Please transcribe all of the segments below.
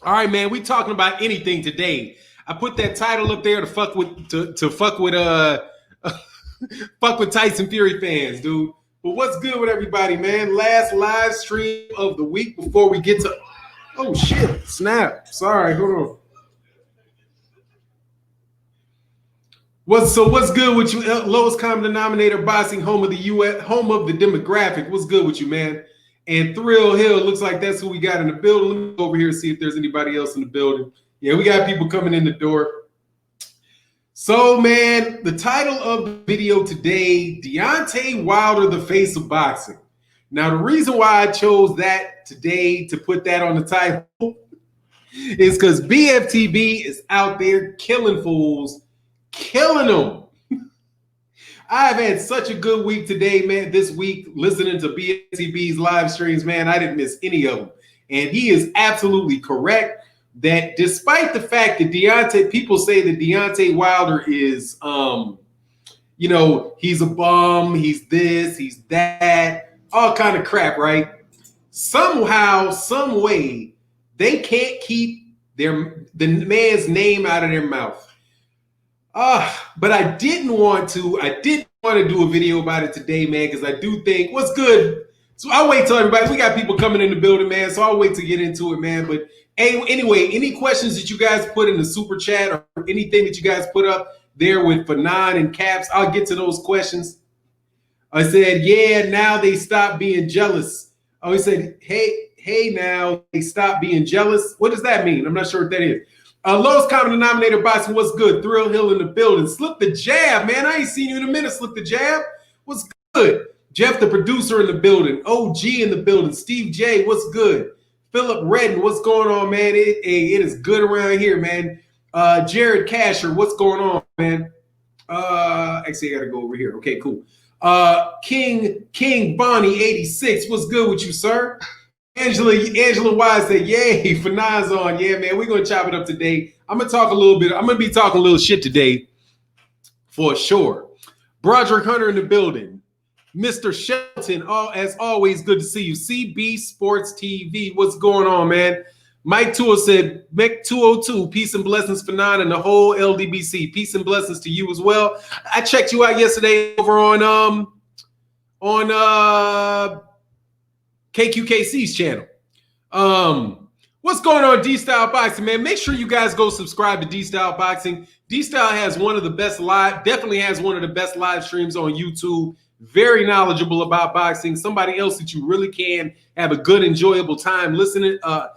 All right, man. We talking about anything today. I put that title up there to fuck with fuck with Tyson Fury fans, dude. But what's good with everybody, man? Last live stream of the week before we get to. Oh shit! Snap. Sorry. Hold on. What's good with you? Lowest common denominator boxing, home of the U.S., home of the demographic. What's good with you, man? And Thrill Hill looks like that's who we got in the building. Let me go over here and see if there's anybody else in the building. Yeah, we got people coming in the door. So, man, the title of the video today, Deontay Wilder, the face of boxing. Now, the reason why I chose that today to put that on the title is because BFTB is out there killing fools, killing them. I've had such a good week today, man. This week, listening to BFTB's live streams, man, I didn't miss any of them. And he is absolutely correct that despite the fact that people say that Deontay Wilder is, he's a bum, he's this, he's that, all kind of crap, right? Somehow, some way, they can't keep the man's name out of their mouth. But I didn't want to do a video about it today, man, because I do think what's good. So I'll wait till everybody. We got people coming in the building, man. So I'll wait to get into it, man. But anyway, any questions that you guys put in the super chat or anything that you guys put up there with Fannon and Caps, I'll get to those questions. I said, yeah, now they stop being jealous. Oh, he said, hey, now they stop being jealous. What does that mean? I'm not sure what that is. Lowest common denominator boxing, what's good? Thrill Hill in the building. Slip the jab, man. I ain't seen you in a minute. Slip the jab. What's good? Jeff, the producer in the building. OG in the building. Steve J, what's good? Philip Redden, what's going on, man? It is good around here, man. Jared Casher, what's going on, man? Actually, I gotta go over here. Okay, cool. King Bonnie 86, what's good with you, sir? Angela Wise said, yay, Fanon's on. Yeah, man, we're going to chop it up today. I'm going to be talking a little shit today for sure. Broderick Hunter in the building. Mr. Shelton, as always, good to see you. CB Sports TV, what's going on, man? Mike Tool said, Mech 202, peace and blessings, Fanon, and the whole LDBC. Peace and blessings to you as well. I checked you out yesterday over on KQKC's channel. What's going on, D-Style Boxing, man? Make sure you guys go subscribe to D-Style Boxing. D-Style has one of the best definitely has one of the best live streams on YouTube. Very knowledgeable about boxing. Somebody else that you really can have a good, enjoyable time listening to.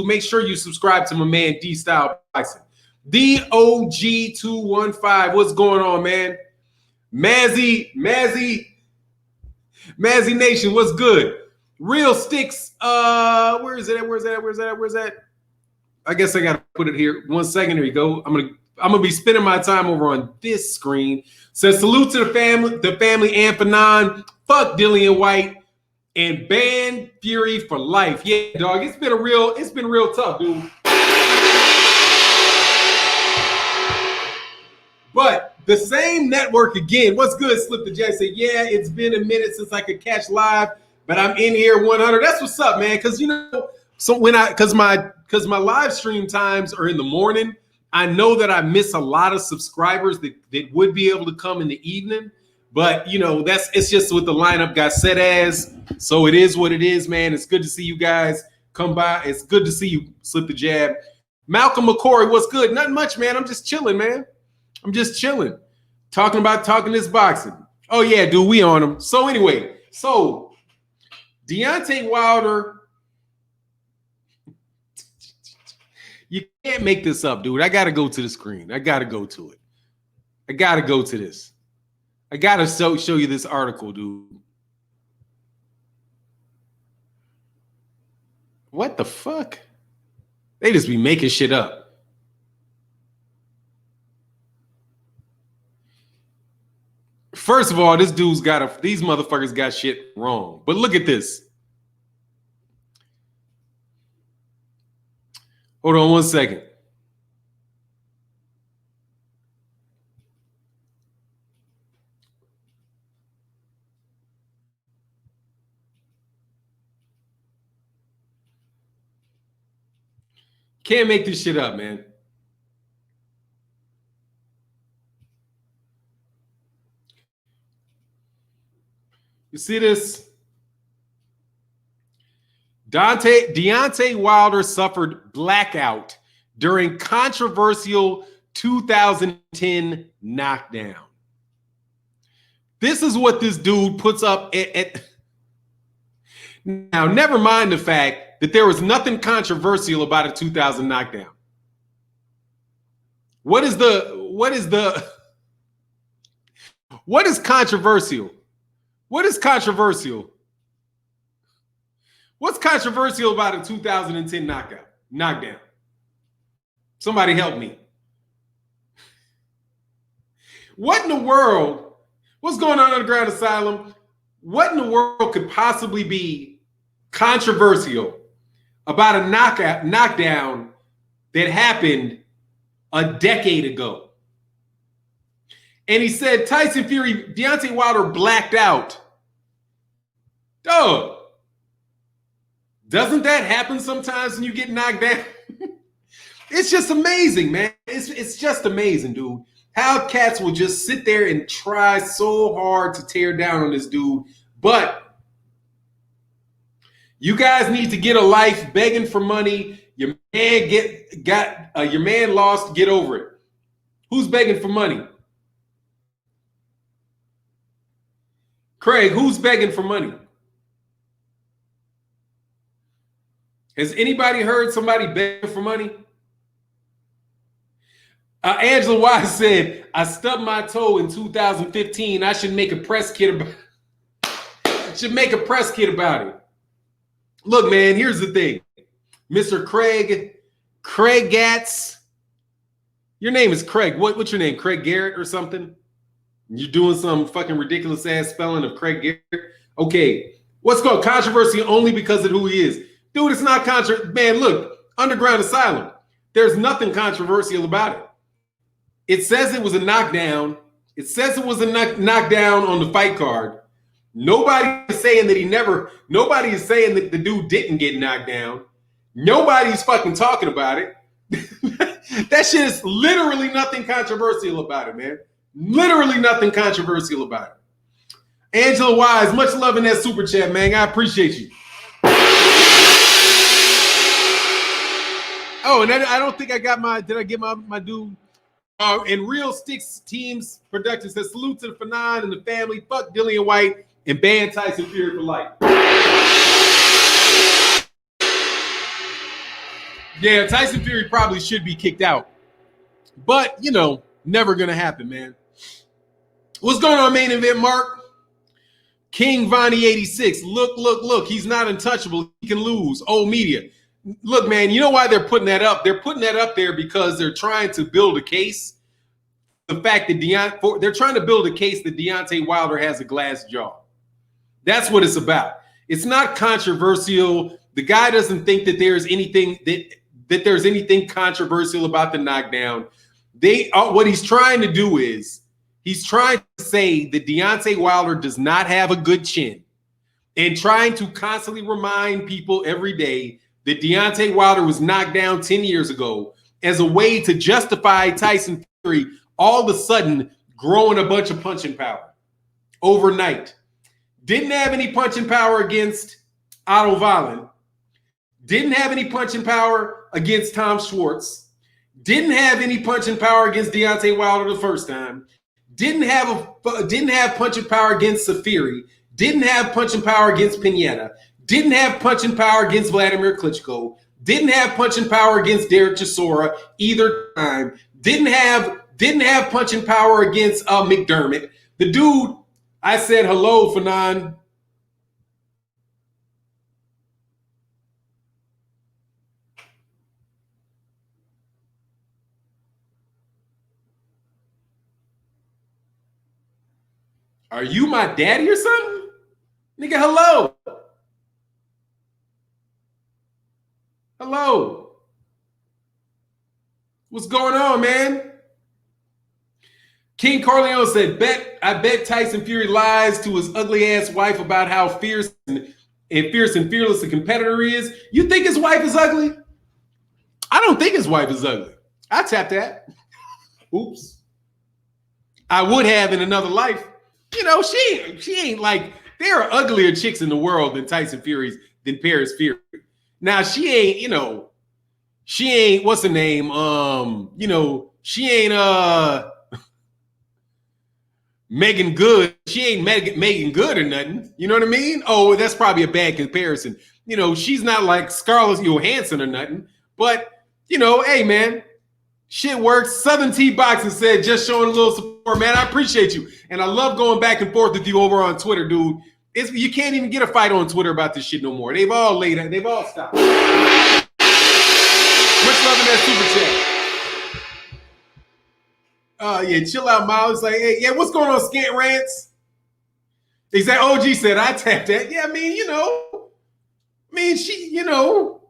Make sure you subscribe to my man, D-Style Boxing. DOG215, what's going on, man? Mazzy Nation, what's good? Real Sticks, where is it at? Where's that? I guess I gotta put it here. 1 second, here you go. I'm gonna be spending my time over on this screen. Says salute to the family and Fanon. Fuck Dillian White and ban Fury for life. Yeah, dog. It's been real tough, dude. But the same network again. What's good? Slip the Jet said, yeah, it's been a minute since I could catch live, but I'm in here 100. That's what's up, man. Because because my live stream times are in the morning. I know that I miss a lot of subscribers that would be able to come in the evening. But it's just what the lineup got set as. So it is what it is, man. It's good to see you guys come by. It's good to see you, Slip the Jab. Malcolm McCory, what's good? Nothing much, man. I'm just chilling, man. Talking this boxing. Oh yeah, dude, we on him. So anyway, Deontay Wilder, you can't make this up, dude. I gotta go to the screen. I gotta go to it. I gotta go to this. I gotta show you this article, dude. What the fuck? They just be making shit up. First of all, these motherfuckers got shit wrong. But look at this. Hold on 1 second. Can't make this shit up, man. You see this? Deontay Wilder suffered blackout during controversial 2010 knockdown. This is what this dude puts up at. Now, never mind the fact that there was nothing controversial about a 2000 knockdown. What is controversial? What is controversial? What's controversial about a 2010 knockdown? Somebody help me. What in the world? What's going on Underground Asylum? What in the world could possibly be controversial about a knockdown that happened a decade ago? And he said Tyson Fury, Deontay Wilder blacked out. Dog. Doesn't that happen sometimes when you get knocked down? It's just amazing, man. It's just amazing, dude. How cats will just sit there and try so hard to tear down on this dude. But you guys need to get a life begging for money. Your man lost, get over it. Who's begging for money? Craig, who's begging for money? Has anybody heard somebody begging for money? Angela Wise said, I stubbed my toe in 2015. I should make a press kit about it. Look, man, here's the thing. Mr. Craig Gatz. Your name is Craig. What's your name? Craig Garrett or something? You're doing some fucking ridiculous ass spelling of Craig Garrett? Okay. What's called controversy only because of who he is? Dude, it's not controversial. Man, look, Underground Asylum. There's nothing controversial about it. It says it was a knockdown. It says it was a knockdown on the fight card. Nobody is saying that the dude didn't get knocked down. Nobody's fucking talking about it. That shit is literally nothing controversial about it, man. Literally nothing controversial about it. Angela Wise, much love in that super chat, man. I appreciate you. Oh, and I don't think I got did I get my dude? And Real Sticks Teams Production says, salute to the Fannon and the family. Fuck Dillian White and ban Tyson Fury for life. Yeah, Tyson Fury probably should be kicked out. But, never going to happen, man. What's going on, main event, Mark? King Vonnie 86. Look. He's not untouchable. He can lose. Old media. Look, man, you know why they're putting that up? They're putting that up there because they're trying to build a case. The fact that they're trying to build a case that Deontay Wilder has a glass jaw. That's what it's about. It's not controversial. The guy doesn't think that there's anything that there's anything controversial about the knockdown. What he's trying to do is he's trying to say that Deontay Wilder does not have a good chin, and trying to constantly remind people every day that Deontay Wilder was knocked down 10 years ago as a way to justify Tyson Fury all of a sudden growing a bunch of punching power overnight. Didn't have any punching power against Otto Wallin. Didn't have any punching power against Tom Schwartz. Didn't have any punching power against Deontay Wilder the first time. Didn't have punching power against Safiri. Didn't have punching power against Pineda. Didn't have punching power against Vladimir Klitschko. Didn't have punching power against Derek Chisora either time. Didn't have punching power against McDermott. The dude, I said hello, Fannon. Are you my daddy or something? Nigga, hello. Hello. What's going on, man? King Corleone said, I bet Tyson Fury lies to his ugly ass wife about how fierce and fearless a competitor he is. You think his wife is ugly? I don't think his wife is ugly. I tapped that. Oops. I would have in another life. You know, she ain't like, there are uglier chicks in the world than Tyson Fury's, than Paris Fury. Now she ain't, you know, she ain't, what's her name? You know, she ain't Megan Good. She ain't Megan Good or nothing. You know what I mean? Oh, that's probably a bad comparison. You know, she's not like Scarlett Johansson or nothing. But, you know, hey, man, shit works. Southern T Boxing said, just showing a little support, man. I appreciate you. And I love going back and forth with you over on Twitter, dude. You can't even get a fight on Twitter about this shit no more. They've all laid it. They've all stopped. Much love in that super chat. Yeah, chill out, Miles. Like, hey, yeah, what's going on, Scant Rants? Exactly. OG said, I tapped that. Yeah, I mean, you know, she, you know,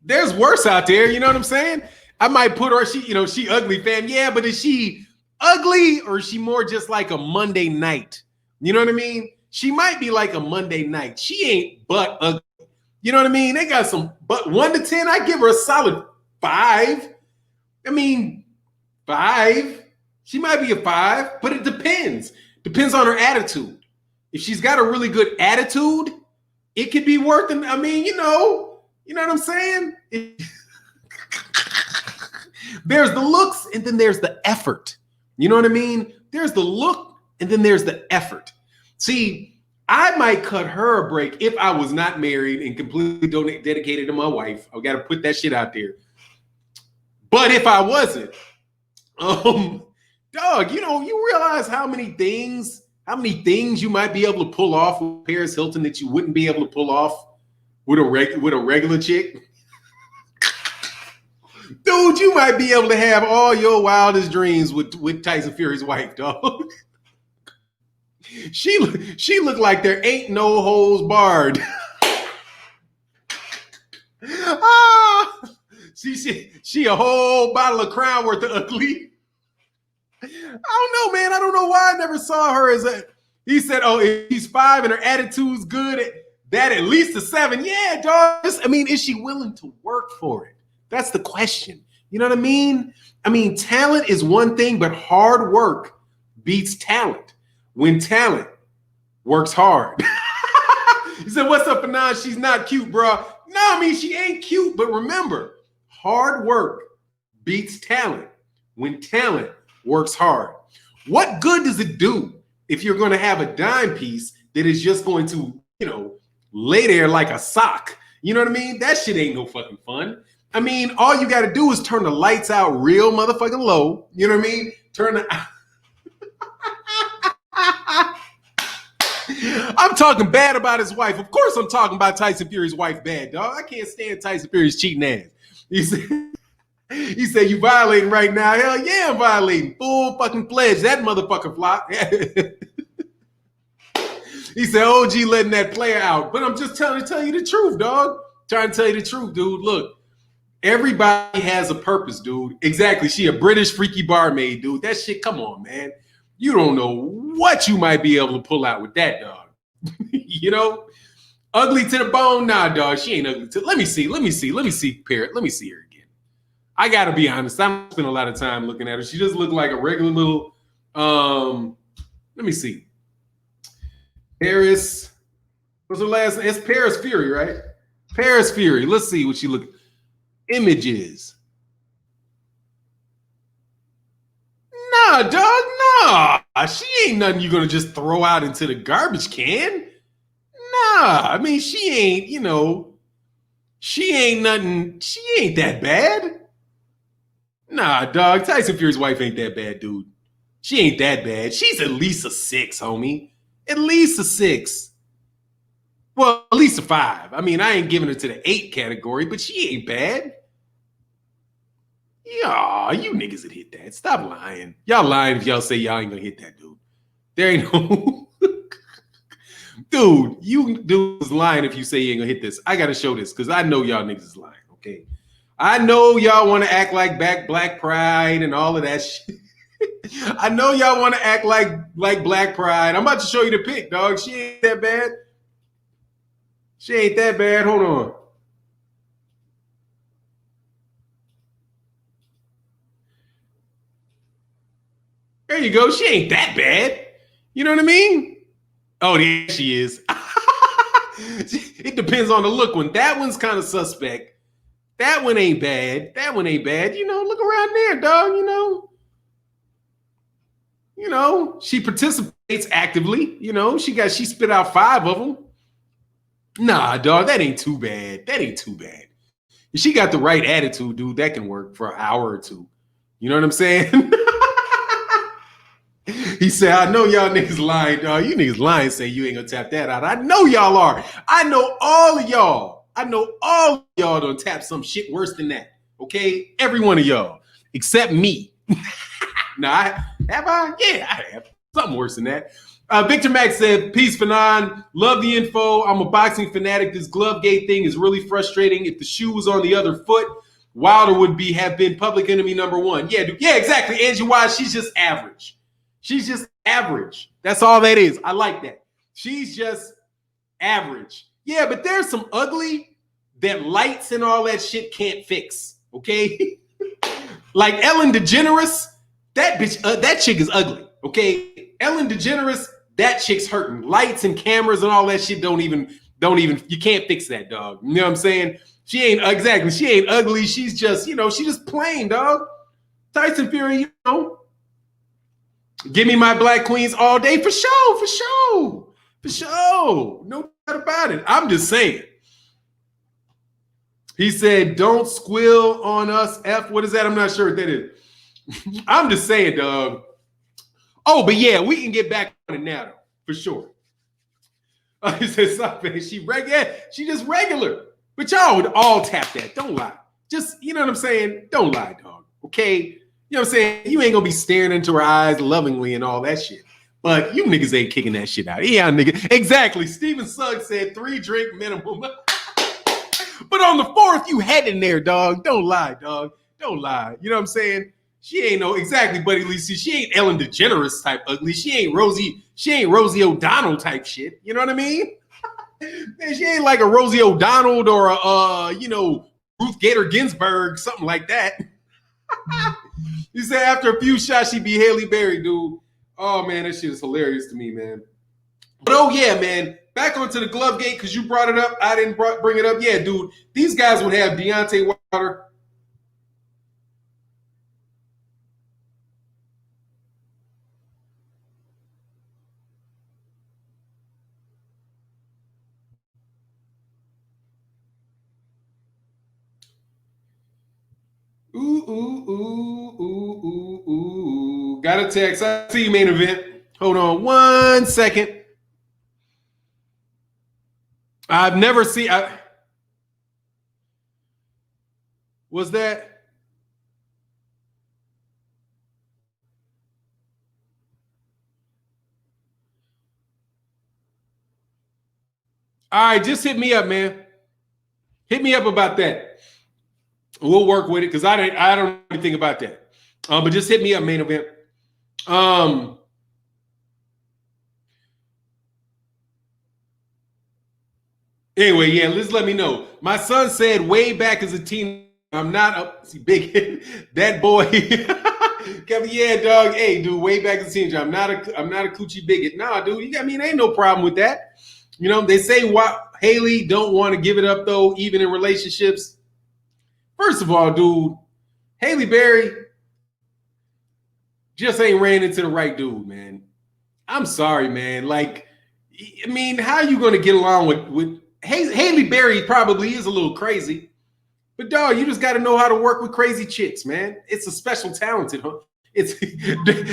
there's worse out there. You know what I'm saying? I might put her, she, you know, she ugly, fam. Yeah, but is she ugly or is she more just like a Monday night? You know what I mean? She might be like a Monday night. She ain't but ugly. You know what I mean? They got some, but 1 to 10, I give her a solid 5. I mean, 5. She might be a 5, but it depends. Depends on her attitude. If she's got a really good attitude, it could be worth it. I mean, you know what I'm saying? There's the looks and then there's the effort. You know what I mean? There's the look and then there's the effort. See, I might cut her a break if I was not married and completely dedicated to my wife. I got to put that shit out there. But if I wasn't, dog, you know, you realize how many things you might be able to pull off with Paris Hilton that you wouldn't be able to pull off with a regular chick. Dude, you might be able to have all your wildest dreams with Tyson Fury's wife, dog. She looked like there ain't no holes barred. She a whole bottle of Crown worth of ugly. I don't know, man. I don't know why I never saw her as a. He said, "Oh, if she's 5 and her attitude's good, that at least a 7." Yeah, dog. I mean, is she willing to work for it? That's the question. You know what I mean? I mean, talent is one thing, but hard work beats talent. When talent works hard. He said, what's up, Fannon? She's not cute, bro. No, I mean, she ain't cute, but remember, hard work beats talent when talent works hard. What good does it do if you're going to have a dime piece that is just going to, you know, lay there like a sock? You know what I mean? That shit ain't no fucking fun. I mean, all you got to do is turn the lights out real motherfucking low. You know what I mean? Turn the... I'm talking bad about his wife. Of course I'm talking about Tyson Fury's wife bad, dog. I can't stand Tyson Fury's cheating ass. He said, you violating right now. Hell yeah, I'm violating. Full fucking fledged. That motherfucker flop. He said, OG letting that player out. But I'm just trying to tell you the truth, dog. Trying to tell you the truth, dude. Look, everybody has a purpose, dude. Exactly. She a British freaky barmaid, dude. That shit, come on, man. You don't know what you might be able to pull out with that, dog. You know? Ugly to the bone? Nah, dog. She ain't ugly to... Let me see, Parrot. Let me see her again. I gotta be honest. I don't spend a lot of time looking at her. She just looked like a regular little... Let me see. Paris... What's her last name? It's Paris Fury, right? Paris Fury. Let's see what she look... Images. Nah, dog, nah. She ain't nothing you're gonna just throw out into the garbage can. Nah, I mean, she ain't, you know, she ain't nothing, she ain't that bad. Nah, dog, Tyson Fury's wife ain't that bad, dude. She ain't that bad. She's at least a 6, homie. At least a 6. Well, at least a 5. I mean, I ain't giving her to the 8 category, but she ain't bad. Yeah, you niggas that hit that. Stop lying. Y'all lying if y'all say y'all ain't gonna hit that, dude. There ain't no... Dude, you dudes lying if you say you ain't gonna hit this. I gotta show this because I know y'all niggas is lying, okay? I know y'all want to act like Black Pride and all of that shit. I know y'all want to act like Black Pride. I'm about to show you the pic, dog. She ain't that bad. She ain't that bad. Hold on. There you go. She ain't that bad. You know what I mean? Oh, yeah, she is. It depends on the look one. That one's kind of suspect. That one ain't bad. That one ain't bad. You know, look around there, dog. You know, she participates actively. You know, she spit out 5 of them. Nah, dog, that ain't too bad. That ain't too bad. If she got the right attitude, dude, that can work for an hour or two. You know what I'm saying? He said, I know y'all niggas lying, dog. You niggas lying saying you ain't gonna tap that out. I know y'all are. I know all of y'all. I know all of y'all done tap some shit worse than that. Okay? Every one of y'all. Except me. Nah, have I? Yeah, I have. Something worse than that. Victor Max said, peace, Fannon. Love the info. I'm a boxing fanatic. This glove gate thing is really frustrating. If the shoe was on the other foot, Wilder would have been public enemy number 1. Yeah, dude. Yeah, exactly. Angie Wise, she's just average. She's just average. That's all that is. I like that. She's just average. Yeah, but there's some ugly that lights and all that shit can't fix. Okay? Like Ellen DeGeneres, that bitch, that chick is ugly. Okay? Ellen DeGeneres, that chick's hurting. Lights and cameras and all that shit don't even, you can't fix that, dog. You know what I'm saying? She ain't ugly. She's just, she's just plain, dog. Tyson Fury, give me my black queens all day for sure. No doubt about it. I'm just saying. He said, don't squill on us, F. What is that? I'm not sure what that is. I'm just saying, dog. Oh, but yeah, we can get back on it now, though, for sure. He said, something. She just regular. But y'all would all tap that. Don't lie. Just, you know what I'm saying? Don't lie, dog. Okay? You know what I'm saying? You ain't gonna be staring into her eyes lovingly and all that shit. But you niggas ain't kicking that shit out. Yeah, nigga. Exactly. Steven Suggs said 3 drink minimum. But on the 4th, you head in there, dog. Don't lie, dog. Don't lie. You know what I'm saying? She ain't exactly, Buddy Lee. She ain't Ellen DeGeneres type ugly. She ain't Rosie O'Donnell type shit. You know what I mean? Man, she ain't like a Rosie O'Donnell or a Ruth Gator Ginsburg, something like that. You say after a few shots, she'd be Haley Berry, dude. Oh man, that shit is hilarious to me, man. But oh yeah, man. Back onto the glove gate, because you brought it up. I didn't bring it up. Yeah, dude. These guys would have Deontay Wilder. Ooh. Got a text. I see you, main event. Hold on 1 second. I've never seen. Was that? All right, just hit me up, man. Hit me up about that. We'll work with it because I don't know anything about that. But just hit me up, main event. Anyway, yeah, just let me know. My son said way back as a teen, I'm not a big that boy. Kevin, yeah, dog. Hey, dude, way back as a teenager, I'm not a coochie bigot. Nah, dude, ain't no problem with that. You know, they say Haley don't want to give it up though, even in relationships. First of all, dude, Haley Berry just ain't ran into the right dude, man. I'm sorry, man. Like, I mean, how are you going to get along with Haley Berry? Probably is a little crazy, but dog, you just got to know how to work with crazy chicks, man. It's a special talented, huh? It's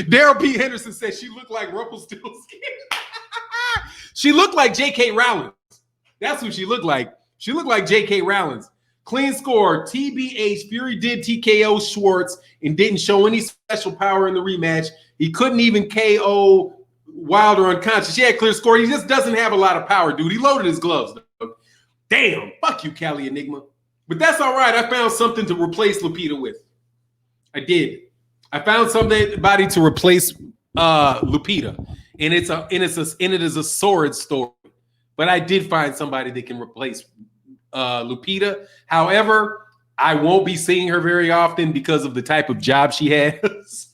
Daryl P. Henderson says she looked like Rumpelstiltskin. She looked like J.K. Rowling. That's who she looked like. She looked like J.K. Rowling. Clean score. TBH. Fury did TKO Schwartz and didn't show any special power in the rematch. He couldn't even KO Wilder unconscious. Yeah, clear score. He just doesn't have a lot of power, dude. He loaded his gloves. Damn. Fuck you, Cali Enigma. But that's all right. I found something to replace Lupita with. I did. I found somebody to replace Lupita. And it is a sword story. But I did find somebody that can replace Lupita. However, I won't be seeing her very often because of the type of job she has.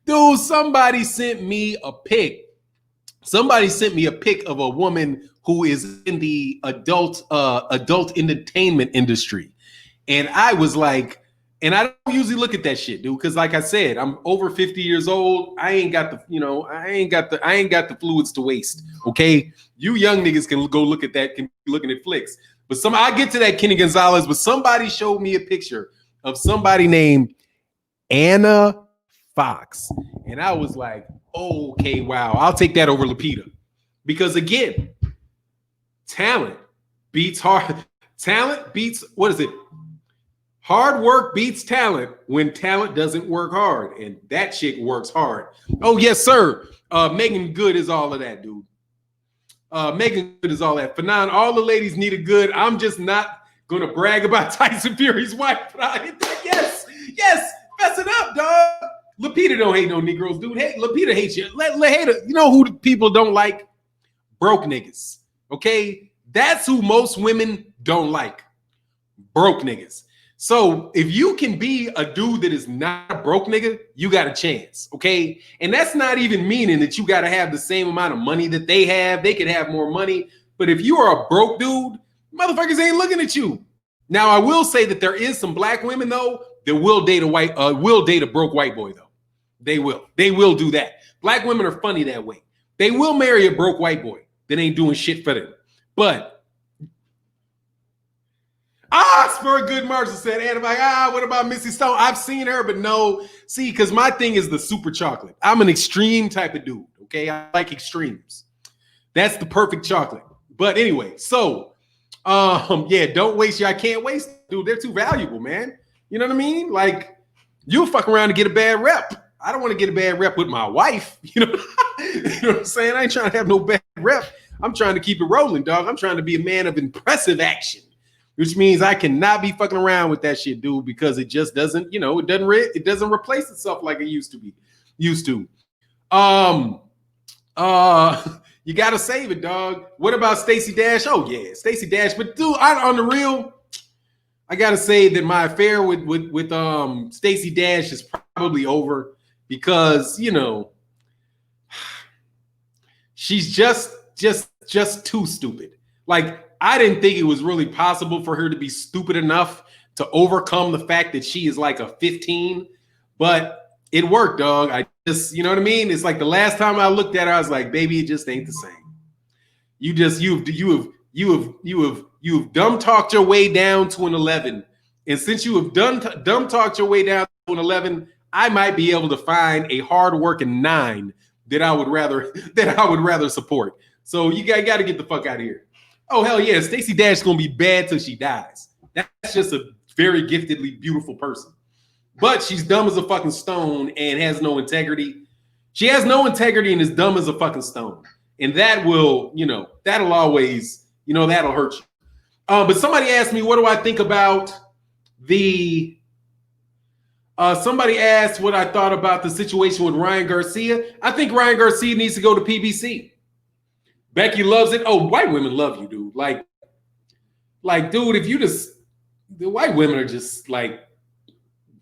Dude, somebody sent me a pic. Somebody sent me a pic of a woman who is in the adult entertainment industry. And I was like, and I don't usually look at that shit, dude, because like I said, I'm over 50 years old. I ain't got the fluids to waste. Okay. You young niggas can go look at that, can be looking at flicks. But I get to that Kenny Gonzalez, but somebody showed me a picture of somebody named Anna Fox. And I was like, okay, wow, I'll take that over Lupita. Because again, talent beats hard. Talent beats, what is it? Hard work beats talent when talent doesn't work hard. And that chick works hard. Oh, yes, sir. Megan Good is all of that, dude. Megan Good is all that. Fannon, all the ladies need a good. I'm just not going to brag about Tyson Fury's wife. But I hit that. Yes, mess it up, dog. Lupita don't hate no Negroes, dude. Hey, Lupita hates you. You know who people don't like? Broke niggas. Okay? That's who most women don't like. Broke niggas. So if you can be a dude that is not a broke nigga, you got a chance. Okay? And that's not even meaning that you got to have the same amount of money that they have. They could have more money. But if you are a broke dude, motherfuckers ain't looking at you. Now, I will say that there is some black women, though, that will date a broke white boy, though. They will do that. Black women are funny that way. They will marry a broke white boy that ain't doing shit for them. But Spur Good Marshall said, and I'm like, what about Missy Stone? I've seen her, but no. See, because my thing is the super chocolate. I'm an extreme type of dude. Okay, I like extremes. That's the perfect chocolate. But anyway, so yeah, don't waste I can't waste, dude. They're too valuable, man. You know what I mean? Like, you'll fuck around and get a bad rep. I don't want to get a bad rep with my wife. You know what I'm saying? I ain't trying to have no bad rep. I'm trying to keep it rolling, dog. I'm trying to be a man of impressive action, which means I cannot be fucking around with that shit, dude, because it just doesn't, it doesn't replace itself like it used to. You gotta save it, dog. What about Stacey Dash? Oh yeah, Stacey Dash. But dude, on the real, I gotta say that my affair with Stacey Dash is probably over because she's just too stupid. Like, I didn't think it was really possible for her to be stupid enough to overcome the fact that she is like a 15, but it worked, dog. I just, you know what I mean? It's like the last time I looked at her, I was like, baby, it just ain't the same. You have dumb talked your way down to an 11. And since you have dumb talked your way down to an 11, I might be able to find a hard-working 9 that I would rather support. So you got to get the fuck out of here. Oh, hell yeah. Stacey Dash is going to be bad till she dies. That's just a very giftedly beautiful person. But she's dumb as a fucking stone and has no integrity. She has no integrity and is dumb as a fucking stone. And that will, that'll always, that'll hurt you. But somebody asked me, what do I think about somebody asked what I thought about the situation with Ryan Garcia. I think Ryan Garcia needs to go to PBC. Becky loves it. Oh, white women love you, dude. Like, dude, the white women are just like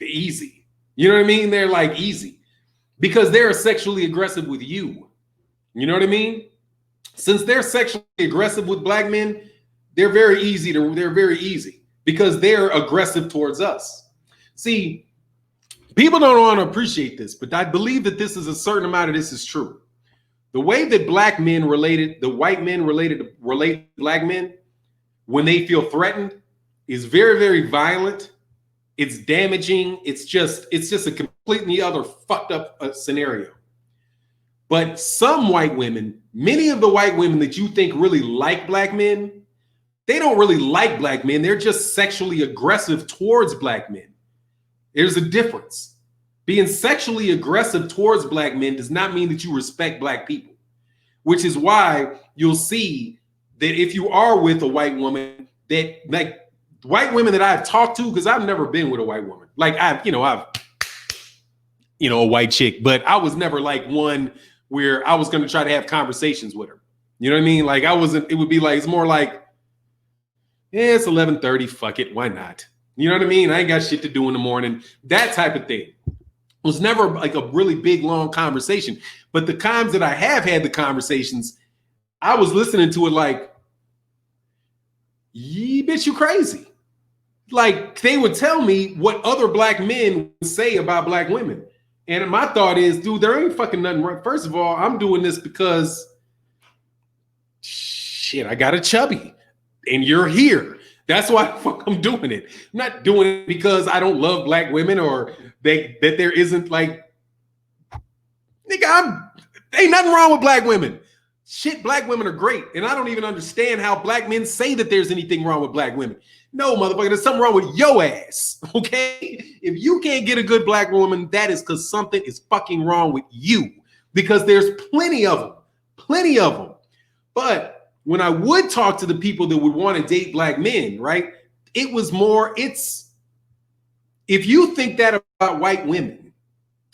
easy. You know what I mean? They're like easy because they're sexually aggressive with you. You know what I mean? Since they're sexually aggressive with black men, they're very easy because they're aggressive towards us. See, people don't want to appreciate this, but I believe that this is a certain amount of this is true. The way that white men relate to black men when they feel threatened is very, very violent. It's damaging. It's just a completely other fucked up scenario. But some white women, many of the white women that you think really like black men, they don't really like black men. They're just sexually aggressive towards black men. There's a difference. Being sexually aggressive towards black men does not mean that you respect black people, which is why you'll see that if you are with a white woman, that like white women that I've talked to, because I've never been with a white woman. Like I've a white chick, but I was never like one where I was going to try to have conversations with her. You know what I mean? Like it would be like, it's more like, yeah, it's 11:30. Fuck it. Why not? You know what I mean? I ain't got shit to do in the morning. That type of thing. was never like a really big, long conversation. But the times that I have had the conversations, I was listening to it like, "Yee, bitch, you crazy." Like, they would tell me what other black men would say about black women. And my thought is, dude, there ain't fucking nothing wrong. First of all, I'm doing this because, shit, I got a chubby and you're here. That's why the fuck I'm doing it. I'm not doing it because I don't love black women or that there isn't like, nigga, ain't nothing wrong with black women. Shit, black women are great. And I don't even understand how black men say that there's anything wrong with black women. No, motherfucker, there's something wrong with your ass, okay? If you can't get a good black woman, that is because something is fucking wrong with you. Because there's plenty of them. But when I would talk to the people that would want to date black men, right? It was more, if you think that about white women,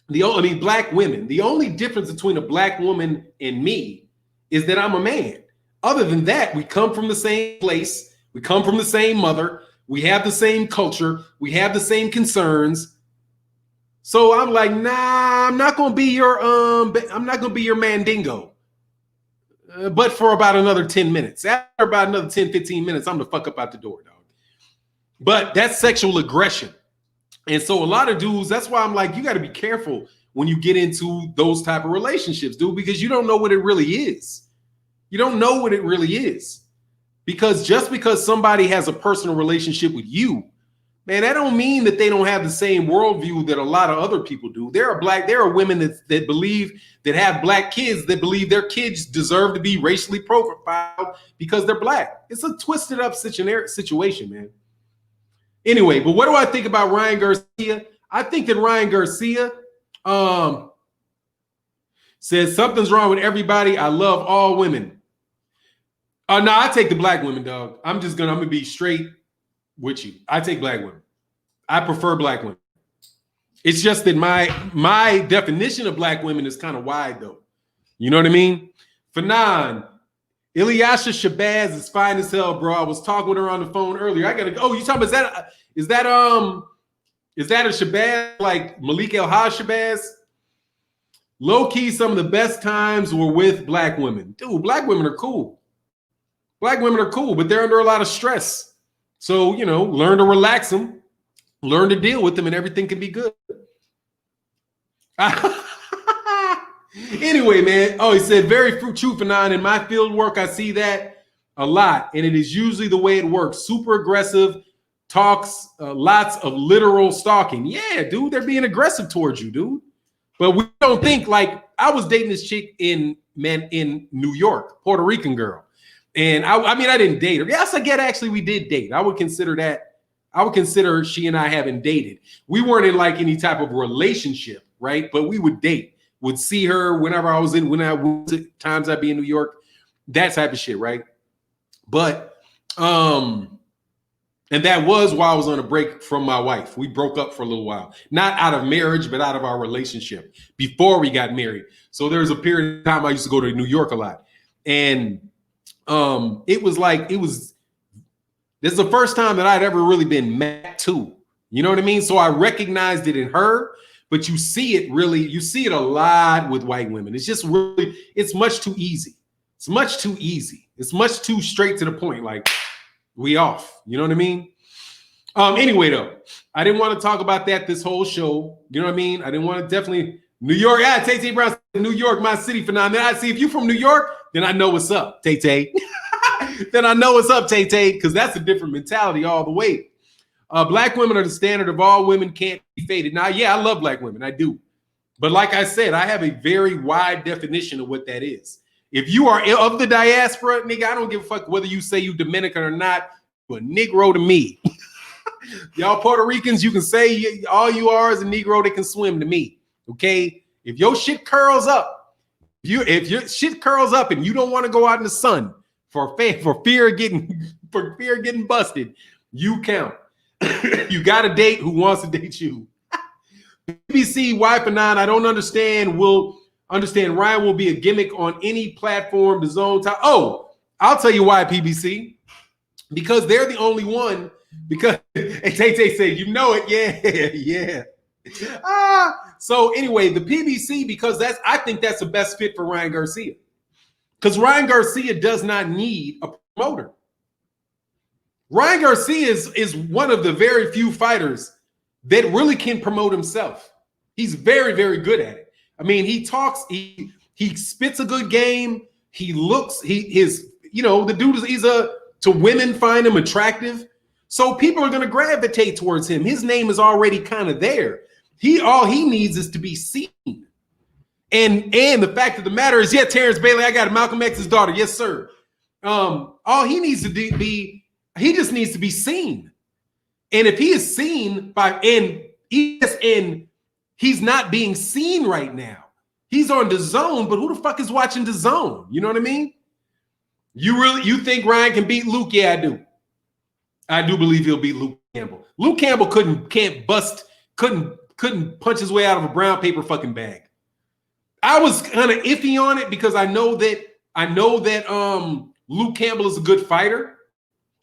black women, the only difference between a black woman and me is that I'm a man. Other than that, we come from the same place. We come from the same mother. We have the same culture. We have the same concerns. So I'm like, nah, I'm not gonna be your mandingo. But for about another 10 minutes. After about another 10, 15 minutes, I'm the fuck up out the door, dog. But that's sexual aggression. And so a lot of dudes, that's why I'm like, you got to be careful when you get into those type of relationships, dude, because you don't know what it really is. You don't know what it really is. Because just because somebody has a personal relationship with you, man, that don't mean that they don't have the same worldview that a lot of other people do. There are women that believe, that have black kids, that believe their kids deserve to be racially profiled because they're black. It's a twisted up situation, man. Anyway, but what do I think about Ryan Garcia? I think that Ryan Garcia says something's wrong with everybody. I love all women. No, I take the black women, dog. I'm gonna be straight with you. I take black women. I prefer black women. It's just that my definition of black women is kind of wide, though. You know what I mean? Fannon, Ilyasha Shabazz is fine as hell, bro. I was talking with her on the phone earlier. I gotta go. Oh, you talking about is that a Shabazz like Malik El-Haj Shabazz? Low key, some of the best times were with black women. Dude, black women are cool. Black women are cool, but they're under a lot of stress. So, learn to relax them, learn to deal with them, and everything can be good. Anyway, man. Oh, he said, very true, Fannon. In my field work, I see that a lot, and it is usually the way it works. Super aggressive, talks, lots of literal stalking. Yeah, dude, they're being aggressive towards you, dude. But we don't think, like, I was dating this chick in New York, Puerto Rican girl. And I didn't date her. Yes, actually we did date. I would consider she and I having dated. We weren't in like any type of relationship, right? But we would date. Would see her whenever I was times I'd be in New York, that type of shit, right? But and that was while I was on a break from my wife. We broke up for a little while. Not out of marriage, but out of our relationship before we got married. So there was a period of time I used to go to New York a lot. And this is the first time that I'd ever really been met to, you know what I mean? So I recognized it in her, but you see it a lot with white women. It's just really, it's much too easy. It's much too easy. It's much too straight to the point. Like, we off, you know what I mean? Anyway, though, I didn't want to talk about that this whole show. You know what I mean? I didn't want to definitely New York. Yeah, Tay Brown, New York, my city phenomenon. I see if you're from New York, then I know what's up, Tay. Then I know what's up, Tay, because that's a different mentality all the way. Black women are the standard of all women, can't be faded. Now, yeah, I love black women. I do. But like I said, I have a very wide definition of what that is. If you are of the diaspora, nigga, I don't give a fuck whether you say you Dominican or not. You're a Negro to me. Y'all Puerto Ricans, you can say all you are is a Negro that can swim to me. Okay? If your shit curls up, if your shit curls up and you don't want to go out in the sun for fear of getting busted, you count. You got a date who wants to date you. BBC wife and I don't understand. Ryan will be a gimmick on any platform. The zone time. Oh, I'll tell you why, PBC. Because they're the only one. Because Tay said, you know it, yeah. So anyway, the PBC, because I think that's the best fit for Ryan Garcia. Because Ryan Garcia does not need a promoter. Ryan Garcia is one of the very few fighters that really can promote himself. He's very, very good at it. I mean, he talks, he spits a good game. He looks, the dude to women find him attractive. So people are going to gravitate towards him. His name is already kind of there. All he needs is to be seen. And the fact of the matter is, yeah, Terrence Bailey, I got it. Malcolm X's daughter. Yes, sir. All he needs to be, he just needs to be seen. And if he is seen and he's not being seen right now. He's on DAZN, but who the fuck is watching DAZN? You know what I mean? You think Ryan can beat Luke? Yeah, I do. I do believe he'll beat Luke Campbell. Luke Campbell couldn't punch his way out of a brown paper fucking bag. I was kind of iffy on it because I know that Luke Campbell is a good fighter.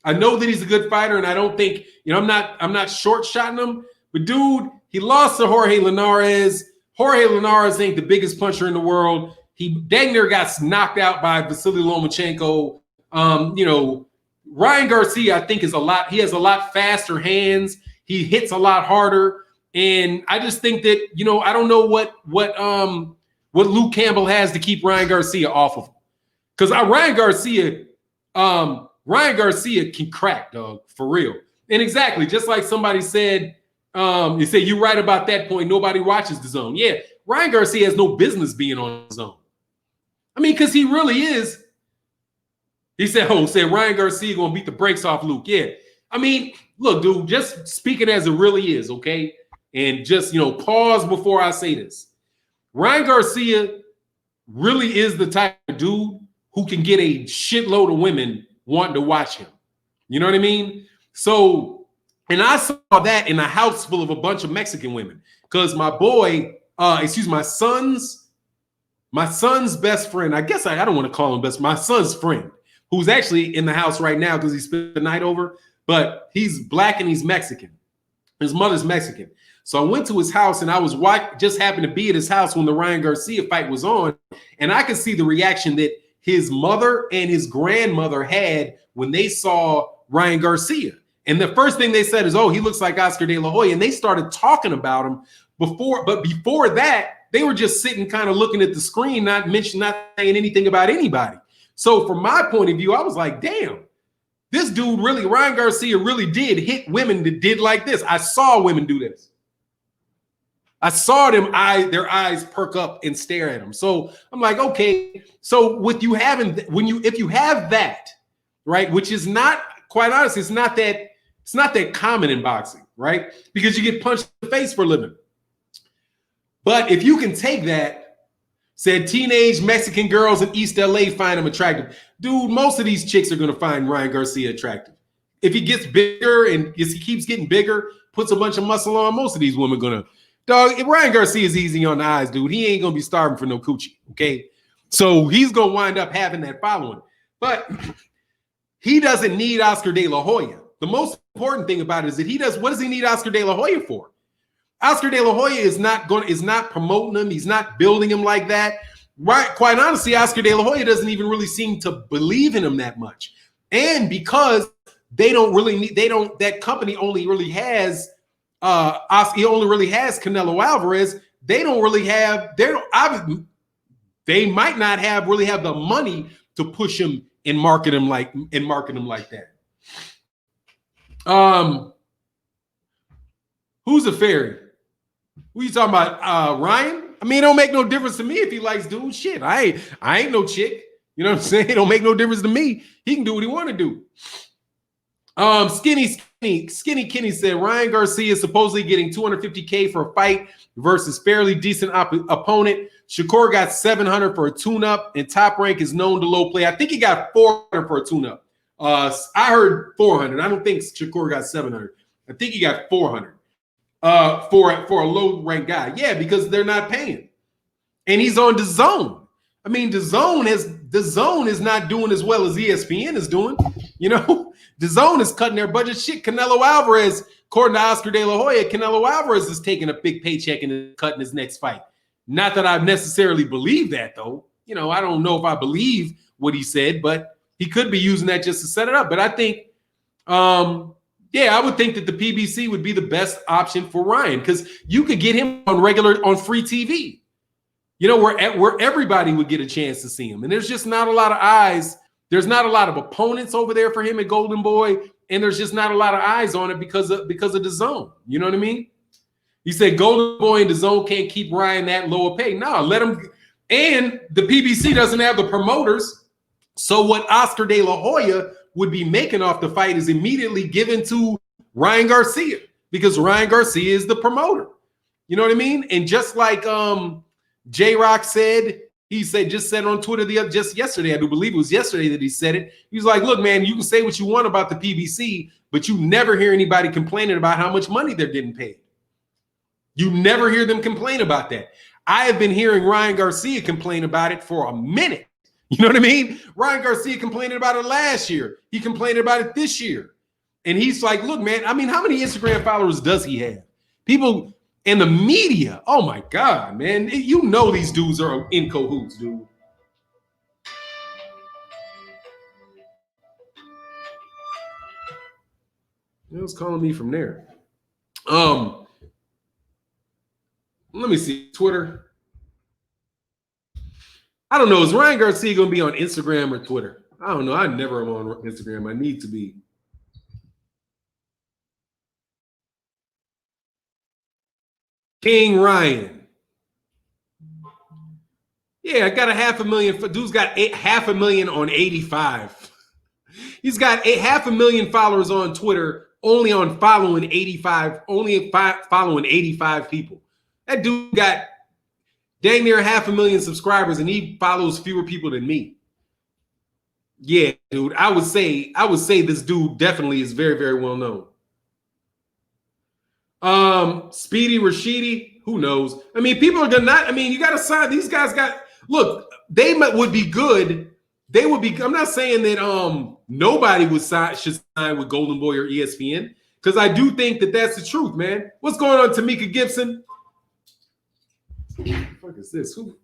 I know that he's a good fighter, and I don't think, I'm not short-shotting him. But dude, he lost to Jorge Linares. Jorge Linares ain't the biggest puncher in the world. He dang near got knocked out by Vasily Lomachenko. Ryan Garcia, I think, he has a lot faster hands. He hits a lot harder. And I just think that, I don't know what Luke Campbell has to keep Ryan Garcia off of him. Because Ryan Garcia can crack, dog, for real. And exactly, just like somebody said, you say you're right about that point. Nobody watches DAZN. Yeah, Ryan Garcia has no business being on DAZN. I mean, because he really is. He said Ryan Garcia going to beat the brakes off Luke. Yeah. I mean, look, dude, just speaking as it really is, okay? And just, pause before I say this. Ryan Garcia really is the type of dude who can get a shitload of women wanting to watch him. You know what I mean? So, and I saw that in a house full of a bunch of Mexican women because my son's best friend, I guess I don't want to call him best, my son's friend, who's actually in the house right now because he spent the night over, but he's black and he's Mexican. His mother's Mexican. So I went to his house and I was just happened to be at his house when the Ryan Garcia fight was on. And I could see the reaction that his mother and his grandmother had when they saw Ryan Garcia. And the first thing they said is, oh, he looks like Oscar De La Hoya. And they started talking about him but before that, they were just sitting kind of looking at the screen, not saying anything about anybody. So from my point of view, I was like, damn, this dude Ryan Garcia really did hit women that did like this. I saw women do this. I saw their eyes perk up and stare at him. So I'm like, okay. So if you have that, right, which is not, quite honestly, it's not that common in boxing, right? Because you get punched in the face for a living. But if you can take that, said teenage Mexican girls in East LA find him attractive. Dude, most of these chicks are going to find Ryan Garcia attractive. If he gets bigger and he keeps getting bigger, puts a bunch of muscle on, most of these women going to, dog, if Ryan Garcia is easy on the eyes, dude, he ain't going to be starving for no coochie, okay? So he's going to wind up having that following. But he doesn't need Oscar De La Hoya. The most important thing about it is what does he need Oscar De La Hoya for? Oscar De La Hoya is not promoting him. He's not building him like that. Right? Quite honestly, Oscar De La Hoya doesn't even really seem to believe in him that much. And because that company only really has he only really has Canelo Alvarez. They might not really have the money to push him and market him like that. Who's a fairy? Who you talking about? Ryan? I mean, it don't make no difference to me if he likes dude. Shit, I ain't no chick. You know what I'm saying? It don't make no difference to me. He can do what he want to do. Skinny Kenny said Ryan Garcia is supposedly getting $250K for a fight versus fairly decent opponent. Shakur got $700 for a tune-up, and Top Rank is known to low play. I think he got $400 for a tune-up. I heard $400. I don't think Shakur got $700. I think he got $400 for a low-ranked guy. Yeah, because they're not paying, and he's on DAZN. I mean, DAZN is not doing as well as ESPN is doing. You know, DAZN is cutting their budget. Shit, Canelo Alvarez, according to Oscar De La Hoya, Canelo Alvarez is taking a big paycheck and cutting his next fight. Not that I necessarily believe that, though. You know, I don't know if I believe what he said, but he could be using that just to set it up. But I think, yeah, I would think that the PBC would be the best option for Ryan because you could get him on free TV. You know, where everybody would get a chance to see him. And there's just not a lot of eyes. There's not a lot of opponents over there for him at Golden Boy. And there's just not a lot of eyes on it because of DAZN. You know what I mean? He said Golden Boy and DAZN can't keep Ryan that low a pay. No, let him. And the PBC doesn't have the promoters. So what Oscar De La Hoya would be making off the fight is immediately given to Ryan Garcia because Ryan Garcia is the promoter. You know what I mean? And just like J-Rock said, just said on Twitter just yesterday, I do believe it was yesterday that he said it. He was like, look, man, you can say what you want about the PBC, but you never hear anybody complaining about how much money they're getting paid. You never hear them complain about that. I have been hearing Ryan Garcia complain about it for a minute. You know what I mean? Ryan Garcia complained about it last year. He complained about it this year. And he's like, look, man, I mean, how many Instagram followers does he have? People and the media, oh my God, man. You know these dudes are in cahoots, dude. It was calling me from there. Let me see. Twitter. I don't know. Is Ryan Garcia going to be on Instagram or Twitter? I don't know. I never am on Instagram. I need to be. King Ryan. Yeah, I got 500,000. Dude's got 500,000 on 85. He's got 500,000 followers on Twitter, only on following 85, following 85 people. That dude got dang near 500,000 subscribers, and he follows fewer people than me. Yeah, dude, I would say this dude definitely is very, very well known. Speedy Rashidi, who knows? I mean, people are gonna not. I mean, you got to sign. These guys got look. They would be good. They would be. I'm not saying that nobody should sign with Golden Boy or ESPN because I do think that that's the truth, man. What's going on, Tamika Gibson? What the fuck is this? Who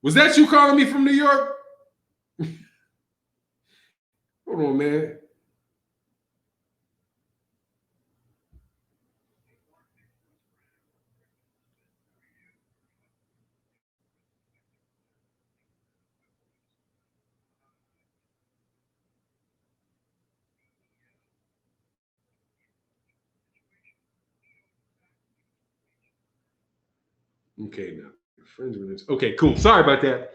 was that? You calling me from New York? Hold on, man. Okay, now infringement. Okay, cool. Sorry about that.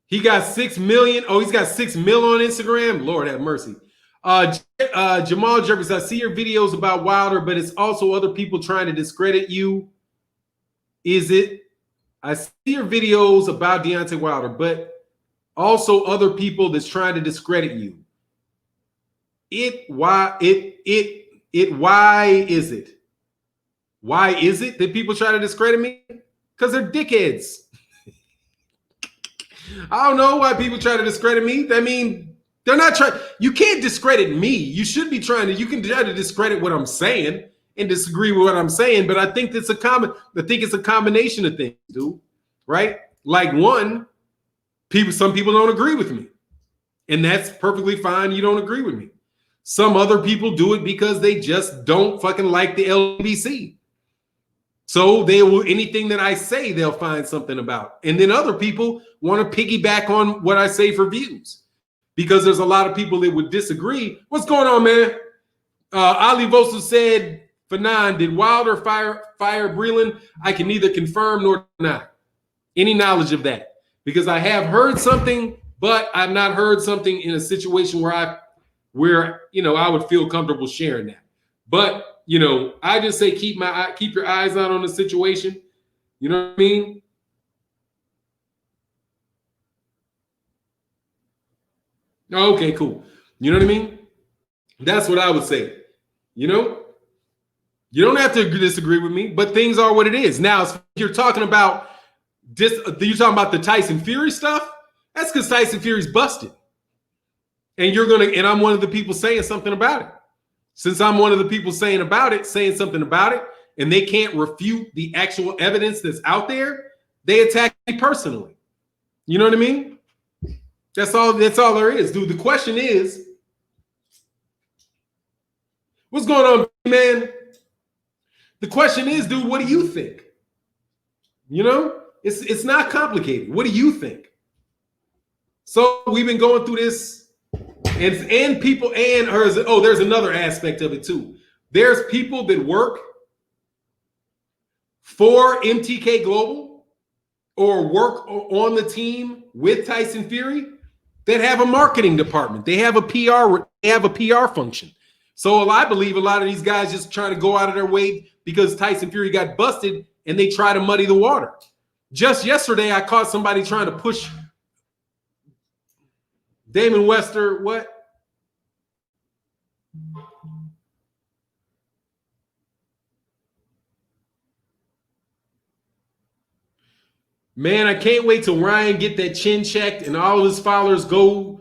He got 6 million. Oh, he's got 6 mil on Instagram. Lord have mercy. Jamal Jervis, I see your videos about Wilder, but it's also other people trying to discredit you. Is it? I see your videos about Deontay Wilder, but also other people that's trying to discredit you. Why is it? Why is it that people try to discredit me? Because they're dickheads. I don't know why people try to discredit me. I mean, they're not trying. You can't discredit me. You should be trying to. You can try to discredit what I'm saying and disagree with what I'm saying. But I think it's a combination of things, dude. Right? Like some people don't agree with me, and that's perfectly fine. You don't agree with me. Some other people do it because they just don't fucking like the LBC. So they will anything that I say, they'll find something about. And then other people want to piggyback on what I say for views because there's a lot of people that would disagree. What's going on, man? Ali Vosu said, Fannon, did Wilder fire Breland? I can neither confirm nor deny any knowledge of that because I have heard something, but I've not heard something in a situation where I would feel comfortable sharing that. But I just say keep your eyes out on the situation. You know what I mean? Okay, cool. You know what I mean? That's what I would say. You don't have to disagree with me, but things are what it is. Now, if you're talking about the Tyson Fury stuff, That's because Tyson Fury's busted. And I'm one of the people saying something about it. Since I'm one of the people saying something about it, and they can't refute the actual evidence that's out there, they attack me personally. You know what I mean? That's all there is, dude. The question is, what's going on, man? The question is, dude, what do you think? You know, it's not complicated. What do you think? So we've been going through this, and people, there's another aspect of it too. There's people that work for MTK Global or work on the team with Tyson Fury that have a marketing department. They have a PR function. So I believe a lot of these guys just trying to go out of their way because Tyson Fury got busted and they try to muddy the water. Just yesterday, I caught somebody trying to push Damon Wester. What? Man, I can't wait till Ryan get that chin checked and all his followers go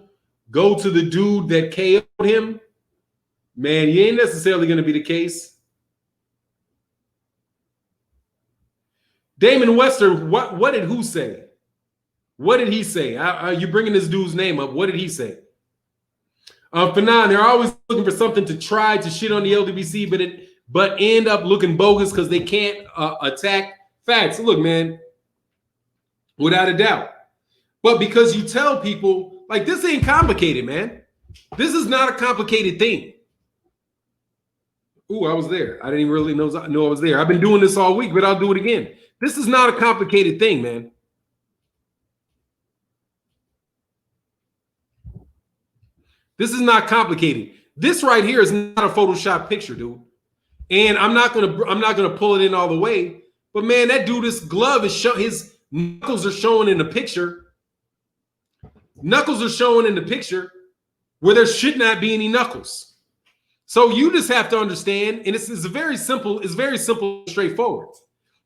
to the dude that KO'd him. Man, you ain't necessarily going to be the case. Damon Wester, what did who say? What did he say? You bringing this dude's name up. What did he say? Fannon, they're always looking for something to try to shit on the LWC, but end up looking bogus because they can't attack facts. Look, man, without a doubt. But because you tell people, like, this ain't complicated, man. This is not a complicated thing. Ooh, I was there. I didn't even really know I was there. I've been doing this all week, but I'll do it again. This is not a complicated thing, man. This is not complicated. This right here is not a Photoshop picture, dude. And I'm not gonna pull it in all the way. But man, that dude, his glove is his knuckles are showing in the picture. Knuckles are showing in the picture where there should not be any knuckles. So you just have to understand, and it's very simple, and straightforward.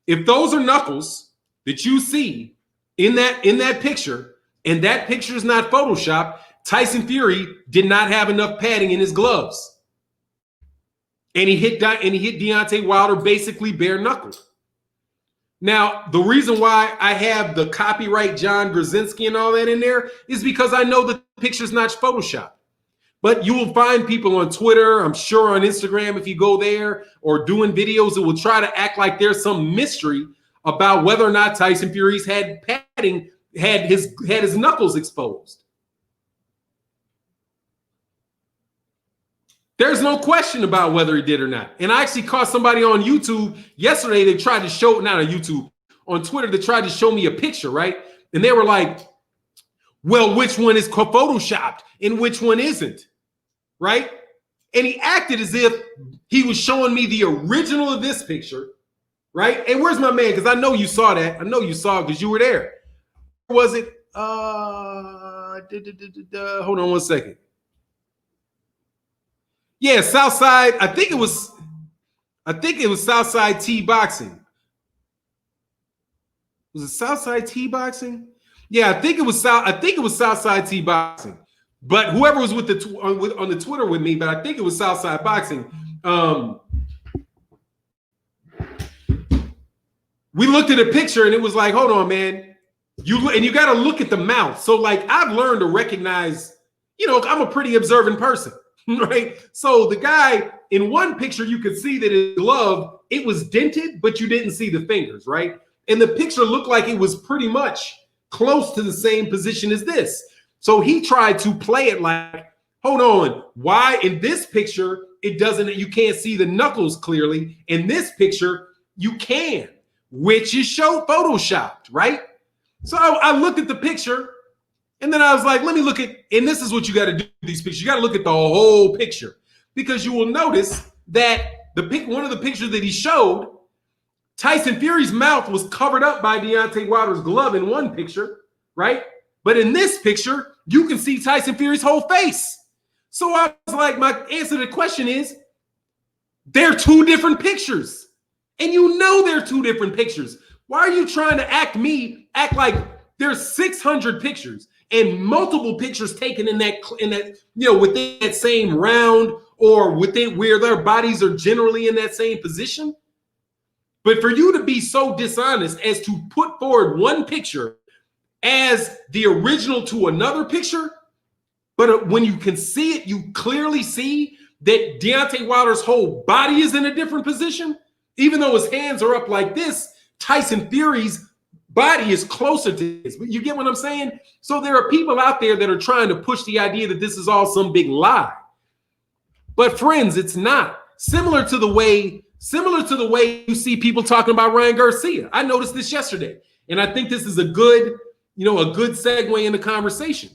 If those are knuckles that you see in that picture, and that picture is not Photoshop, Tyson Fury did not have enough padding in his gloves. And he hit Deontay Wilder basically bare knuckled. Now, the reason why I have the copyright John Grzinski and all that in there is because I know the picture's not Photoshop. But you will find people on Twitter, I'm sure on Instagram, if you go there, or doing videos that will try to act like there's some mystery about whether or not Tyson Fury's had padding, had his knuckles exposed. There's no question about whether he did or not. And I actually caught somebody on YouTube yesterday that tried to show, not on YouTube, on Twitter, that tried to show me a picture, right? And they were like, well, which one is photoshopped and which one isn't? Right? And he acted as if he was showing me the original of this picture, right? And where's my man? Because I know you saw that. I know you saw it because you were there. Where was it? Hold on one second. Yeah, Southside. I think it was Southside T Boxing. Was it Southside T Boxing? Yeah, I think it was Southside T Boxing. But whoever was with on the Twitter with me, but I think it was Southside Boxing. We looked at a picture and it was like, hold on, man. You got to look at the mouth. So like I've learned to recognize, I'm a pretty observant person, right? So the guy in one picture, you could see that his glove, it was dented, but you didn't see the fingers, right? And the picture looked like it was pretty much close to the same position as this. So he tried to play it like, hold on, why in this picture you can't see the knuckles clearly. In this picture, you can, which is photoshopped, right? So I looked at the picture and then I was like, let me look at, and this is what you got to do with these pictures. You got to look at the whole picture because you will notice that one of the pictures that he showed, Tyson Fury's mouth was covered up by Deontay Wilder's glove in one picture, right? But in this picture, you can see Tyson Fury's whole face. So I was like, my answer to the question is, they're two different pictures. And they're two different pictures. Why are you trying to act like there's 600 pictures and multiple pictures taken in that within that same round or within where their bodies are generally in that same position. But for you to be so dishonest as to put forward one picture as the original to another picture, but when you can see it, you clearly see that Deontay Wilder's whole body is in a different position. Even though his hands are up like this, Tyson Fury's body is closer to this. You get what I'm saying? So there are people out there that are trying to push the idea that this is all some big lie. But friends, it's not. Similar to the way you see people talking about Ryan Garcia. I noticed this yesterday, and I think this is a good segue in the conversation.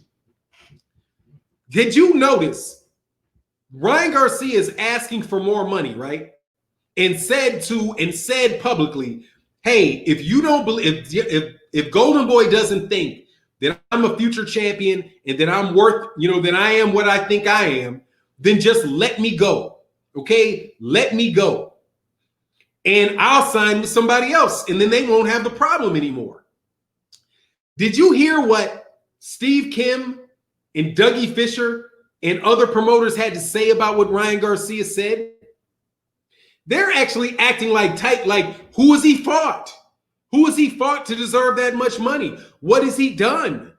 Did you notice Ryan Garcia is asking for more money, right? And said publicly, hey, if you don't believe, if Golden Boy doesn't think that I'm a future champion and that I'm worth, that I am what I think I am, then just let me go. Okay? Let me go. And I'll sign with somebody else, and then they won't have the problem anymore. Did you hear what Steve Kim and Dougie Fisher and other promoters had to say about what Ryan Garcia said? They're actually acting like who has he fought? Who has he fought to deserve that much money? What has he done?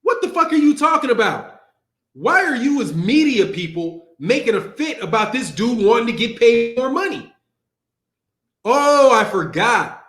What the fuck are you talking about? Why are you as media people making a fit about this dude wanting to get paid more money? Oh, I forgot.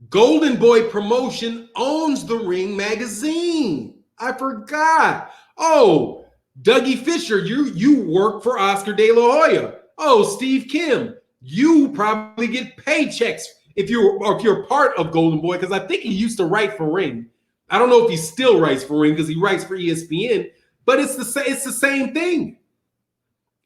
Golden Boy Promotion owns the Ring magazine. I forgot. Oh, Dougie Fisher, you work for Oscar De La Hoya. Oh, Steve Kim, you probably get paychecks if you're part of Golden Boy, because I think he used to write for Ring. I don't know if he still writes for Ring because he writes for ESPN, but it's the same thing.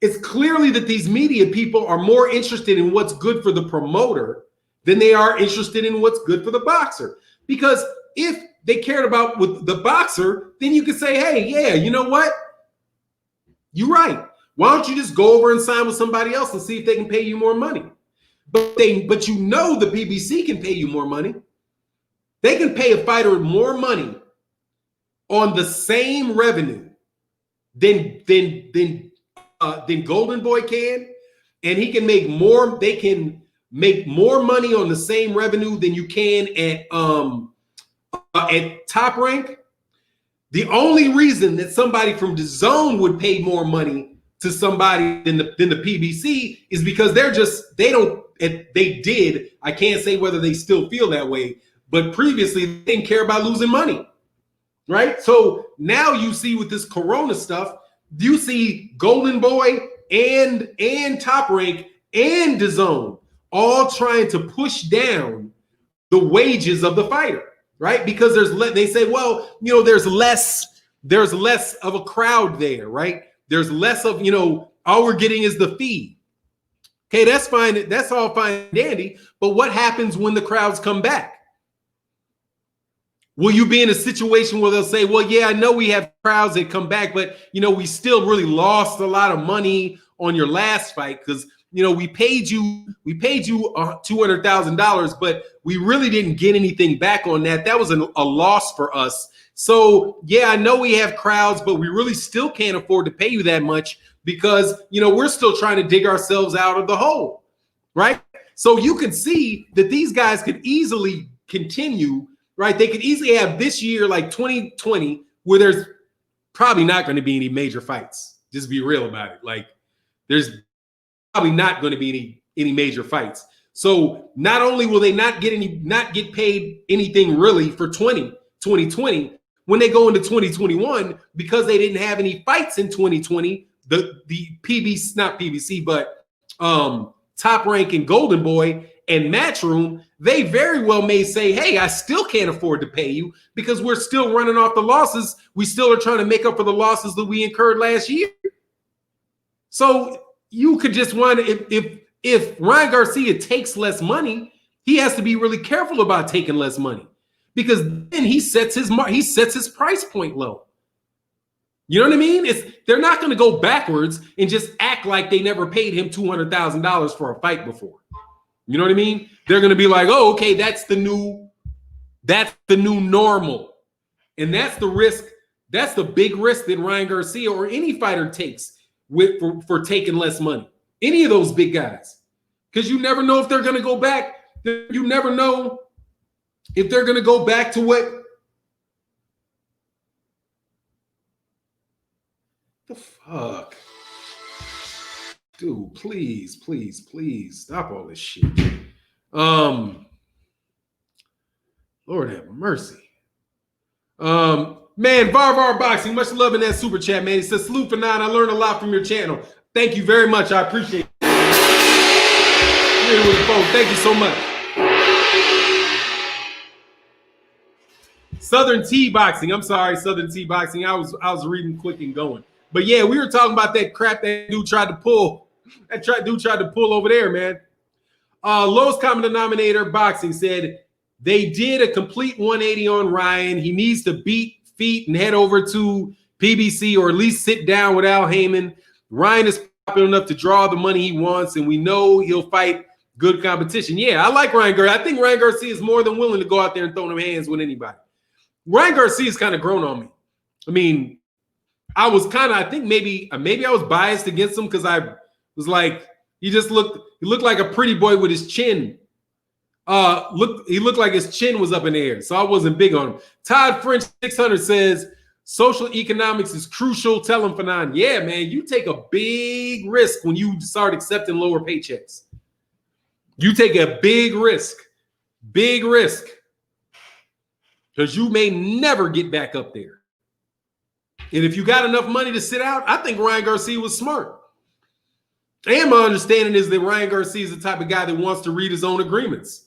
It's clearly that these media people are more interested in what's good for the promoter than they are interested in what's good for the boxer. Because if they cared about with the boxer, then you could say, hey, yeah, you know what? You're right. Why don't you just go over and sign with somebody else and see if they can pay you more money? But the PBC can pay you more money. They can pay a fighter more money on the same revenue than Golden Boy can, and he can make more. They can make more money on the same revenue than you can at Top Rank. The only reason that somebody from DAZN would pay more money to somebody than the PBC is because they did. I can't say whether they still feel that way, but previously they didn't care about losing money, right? So now you see with this Corona stuff, you see Golden Boy and Top Rank and DAZN all trying to push down the wages of the fighter. Right? Because they say, well, there's less of a crowd there, right? There's less of, all we're getting is the fee. Okay, that's fine. That's all fine and dandy. But what happens when the crowds come back? Will you be in a situation where they'll say, well, yeah, I know we have crowds that come back, but, we still really lost a lot of money on your last fight because, we paid you $200,000, but we really didn't get anything back on that. That was a loss for us. So, yeah, I know we have crowds, but we really still can't afford to pay you that much because, we're still trying to dig ourselves out of the hole, right? So you can see that these guys could easily continue, right? They could easily have this year, like 2020, where there's probably not going to be any major fights. Just be real about it. Like, there's probably not going to be any major fights. So not only will they not get paid anything really for 2020, when they go into 2021, because they didn't have any fights in 2020, the PBC, not PBC, but Top Rank and Golden Boy and Matchroom, they very well may say, hey, I still can't afford to pay you because we're still running off the losses. We still are trying to make up for the losses that we incurred last year. So you could just wonder if Ryan Garcia takes less money, he has to be really careful about taking less money because then he sets his price point low. You know what I mean? They're not going to go backwards and just act like they never paid him $200,000 for a fight before. You know what I mean? They're going to be like, oh, okay, that's the new That's the new normal. And that's the risk. That's the big risk that Ryan Garcia or any fighter takes for taking less money. Any of those big guys. Because you never know if they're going to go back. You never know if they're going to go back to what the fuck? Dude, please, please, please stop all this shit. Lord have mercy. Man, Var Boxing, much love in that super chat, man. He says, salute for 9. I learned a lot from your channel. Thank you very much. I appreciate it. Here with the phone. Thank you so much. Southern T Boxing. I'm sorry, Southern T Boxing. I was reading quick and going. But yeah, we were talking about that crap that dude tried to pull. Dude tried to pull over there, man. Lowest common denominator boxing said they did a complete 180 on Ryan. He needs to beat feet and head over to PBC or at least sit down with Al Heyman. Ryan is popular enough to draw the money he wants, and we know he'll fight good competition. Yeah, I like Ryan Garcia. I think Ryan Garcia is more than willing to go out there and throw them hands with anybody. Ryan Garcia's kind of grown on me. I mean, I was kind of, I think maybe I was biased against him because I was like, he looked like a pretty boy with his chin. He looked like his chin was up in the air, so I wasn't big on him. Todd French 600 says, social economics is crucial. Tell him, Fannon. Yeah, man, you take a big risk when you start accepting lower paychecks. You take a big risk, because you may never get back up there. And if you got enough money to sit out, I think Ryan Garcia was smart. And my understanding is that Ryan Garcia is the type of guy that wants to read his own agreements,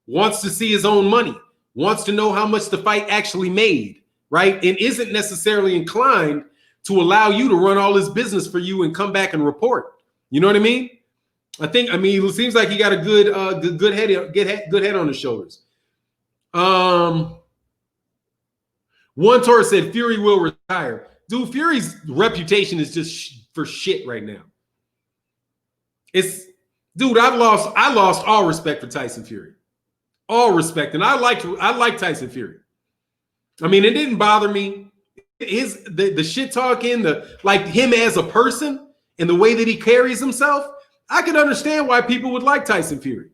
wants to see his own money, wants to know how much the fight actually made, right? And isn't necessarily inclined to allow you to run all his business for you and come back and report. You know what I mean? It seems like he got a good head on his shoulders. One Torres said Fury will retire. Dude, Fury's reputation is just for shit right now. I lost all respect for Tyson Fury. All respect. And I like Tyson Fury. I mean, it didn't bother me. The shit talking, like him as a person and the way that he carries himself, I can understand why people would like Tyson Fury.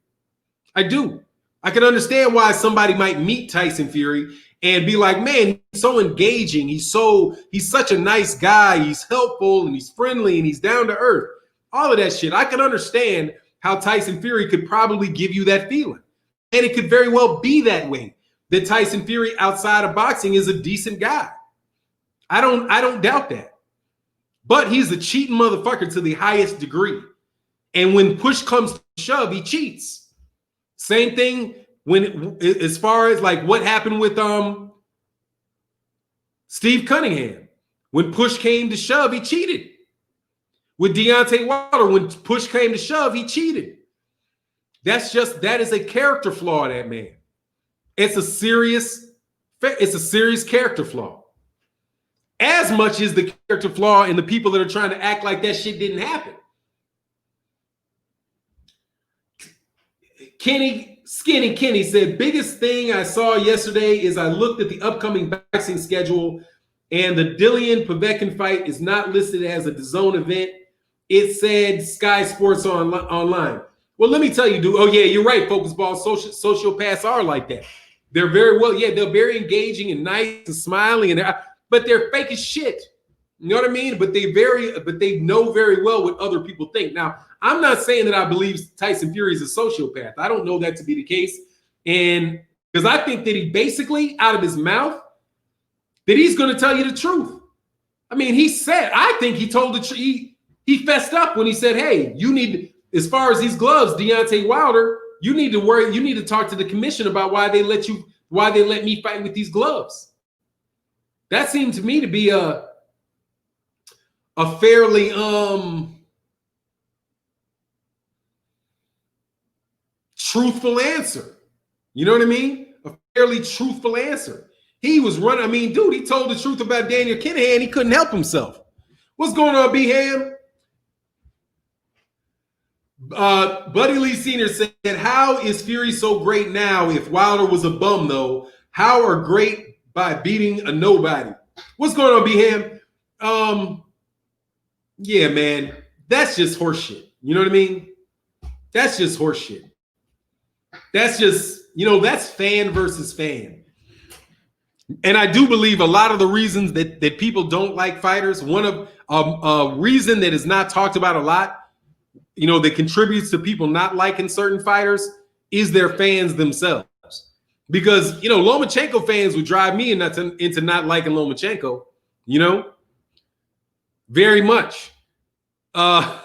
I do. I can understand why somebody might meet Tyson Fury and be like, man, he's so engaging. He's such a nice guy. He's helpful and he's friendly and he's down to earth. All of that shit. I can understand how Tyson Fury could probably give you that feeling. And it could very well be that way, that Tyson Fury outside of boxing is a decent guy. I don't doubt that. But he's a cheating motherfucker to the highest degree. And when push comes to shove, he cheats. Same thing as far as like what happened with Steve Cunningham. When push came to shove, he cheated. With Deontay Wilder, when push came to shove, he cheated. That is a character flaw in that man. It's a serious character flaw. As much as the character flaw in the people that are trying to act like that shit didn't happen. Skinny Kenny said, biggest thing I saw yesterday is I looked at the upcoming boxing schedule and the Dillian Povetkin fight is not listed as a DAZN event. It said Sky Sports online. Well, let me tell you, dude. Oh, yeah, you're right. Focus ball sociopaths are like that. They're very they're very engaging and nice and smiling, but they're fake as shit. You know what I mean? But they know very well what other people think. Now, I'm not saying that I believe Tyson Fury is a sociopath. I don't know that to be the case. And because I think that he basically, out of his mouth, that he's going to tell you the truth. I mean, I think he told the truth. He fessed up when he said, hey, you need, as far as these gloves, Deontay Wilder, you need to talk to the commission about why they let me fight with these gloves. That seemed to me to be a fairly truthful answer. You know what I mean? A fairly truthful answer. He was running. I mean, dude, he told the truth about Daniel Kinahan. He couldn't help himself. What's going on, B-Ham? Buddy Lee Sr. said, how is Fury so great now? If Wilder was a bum, though, How are great by beating a nobody. What's going on, B-Ham? Yeah, man, that's just horseshit. You know what I mean? That's just horseshit. That's just, that's fan versus fan. And I do believe a lot of the reasons that people don't like fighters, one of a reason that is not talked about a lot, that contributes to people not liking certain fighters is their fans themselves. Because, Lomachenko fans would drive me into not liking Lomachenko, very much. Blood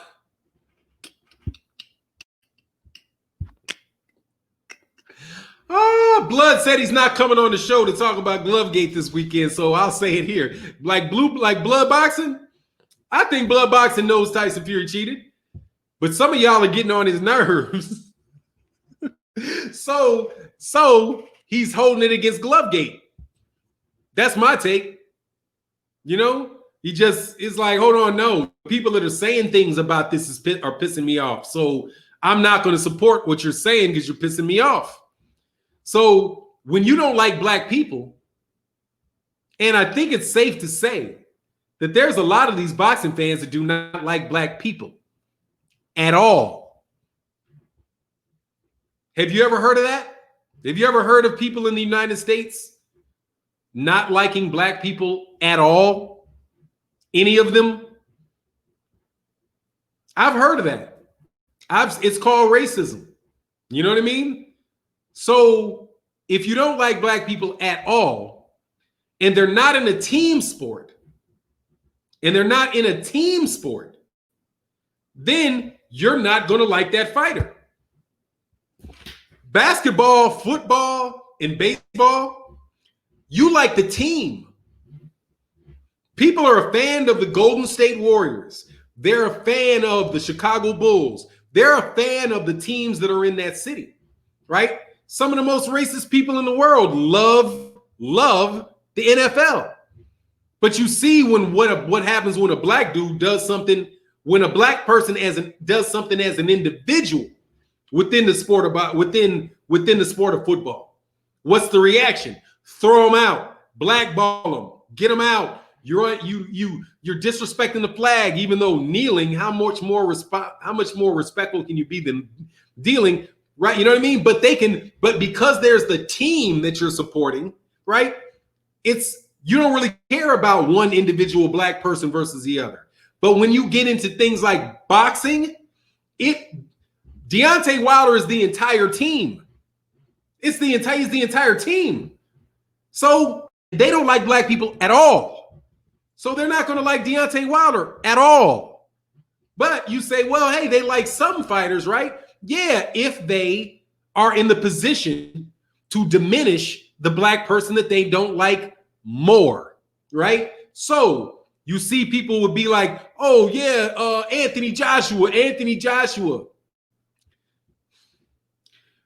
said he's not coming on the show to talk about Glovegate this weekend, so I'll say it here. Like blood boxing, I think blood boxing knows Tyson Fury cheated, but some of y'all are getting on his nerves. so he's holding it against Glovegate. That's my take. He just is like, hold on, no. People that are saying things about this are pissing me off. So I'm not going to support what you're saying because you're pissing me off. So when you don't like black people, and I think it's safe to say that there's a lot of these boxing fans that do not like black people at all. Have you ever heard of that? Have you ever heard of people in the United States not liking black people at all? Any of them? I've heard of that. It's called racism. You know what I mean? So if you don't like black people at all, and they're not in a team sport, then you're not going to like that fighter. Basketball, football, and baseball, you like the team. People are a fan of the Golden State Warriors. They're a fan of the Chicago Bulls. They're a fan of the teams that are in that city, right? Some of the most racist people in the world love the NFL. But you see what happens when a black dude does something, when a black person does something as an individual within the sport within the sport of football. What's the reaction? Throw them out, blackball them, get them out. You're disrespecting the flag, even though kneeling, how much more respectful can you be than dealing? Right, you know what I mean? But because there's the team that you're supporting, right? You don't really care about one individual black person versus the other. But when you get into things like boxing, Deontay Wilder is the entire team. He's the entire team. So they don't like black people at all. So they're not going to like Deontay Wilder at all. But you say, well, hey, they like some fighters, right? Yeah, if they are in the position to diminish the black person that they don't like more, right? So you see people would be like, oh, yeah, Anthony Joshua.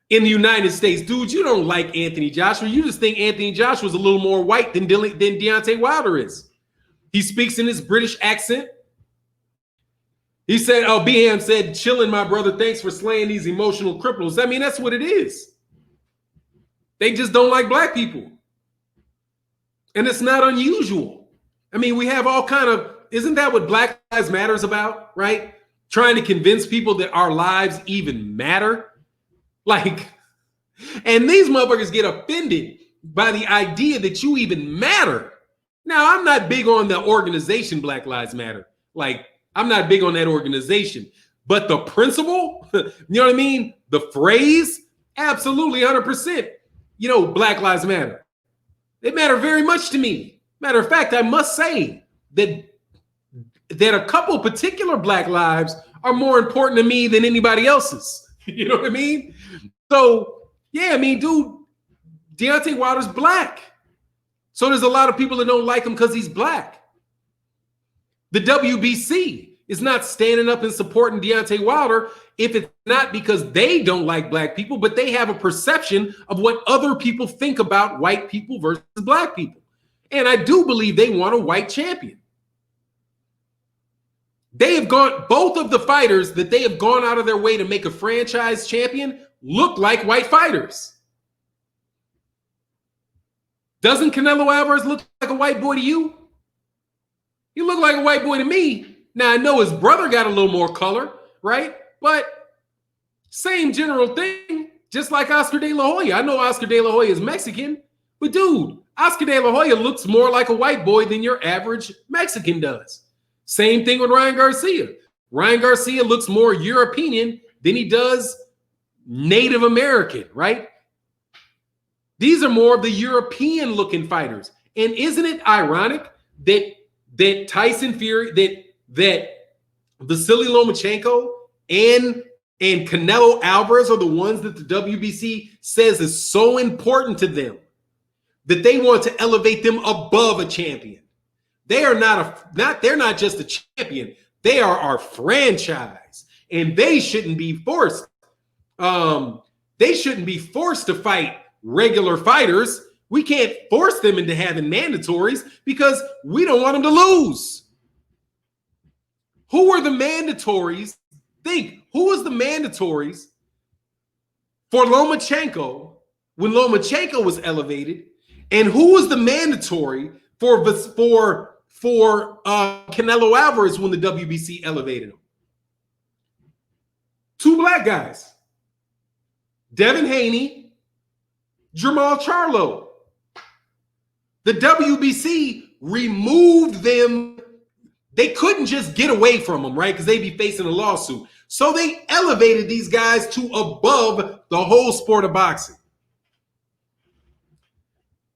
In the United States, dude, you don't like Anthony Joshua. You just think Anthony Joshua is a little more white than Deontay Wilder is. He speaks in his British accent. He said, BM said, chilling, my brother. Thanks for slaying these emotional cripples. I mean, that's what it is. They just don't like black people. And it's not unusual. I mean, we have all kind of, isn't that what Black Lives Matter is about, right? Trying to convince people that our lives even matter. Like, and these motherfuckers get offended by the idea that you even matter. Now, I'm not big on the organization Black Lives Matter. Like, I'm not big on that organization. But the principle, you know what I mean? The phrase, absolutely 100%. Black Lives Matter. They matter very much to me. Matter of fact, I must say that a couple particular black lives are more important to me than anybody else's. You know what I mean? So, yeah, I mean, dude, Deontay Wilder's black. So there's a lot of people that don't like him because he's black. The WBC is not standing up and supporting Deontay Wilder if it's not because they don't like black people, but they have a perception of what other people think about white people versus black people. And I do believe they want a white champion. Both of the fighters that they have gone out of their way to make a franchise champion look like white fighters. Doesn't Canelo Alvarez look like a white boy to you? He looked like a white boy to me. Now, I know his brother got a little more color, right? But same general thing, just like Oscar De La Hoya. I know Oscar De La Hoya is Mexican, but dude, Oscar De La Hoya looks more like a white boy than your average Mexican does. Same thing with Ryan Garcia. Ryan Garcia looks more European than he does Native American, right? These are more of the European-looking fighters. And isn't it ironic that Tyson Fury, that Vasily Lomachenko and Canelo Alvarez are the ones that the WBC says is so important to them that they want to elevate them above a champion. They are they're not just a champion. They are our franchise, and they shouldn't be forced. They shouldn't be forced to fight regular fighters. We can't force them into having mandatories because we don't want them to lose. Who were the mandatories? Think, who was the mandatories for Lomachenko when Lomachenko was elevated, and who was the mandatory for Canelo Alvarez when the WBC elevated him? Two black guys, Devin Haney, Jermall Charlo. The WBC removed them. They couldn't just get away from them, right? Because they'd be facing a lawsuit. So they elevated these guys to above the whole sport of boxing.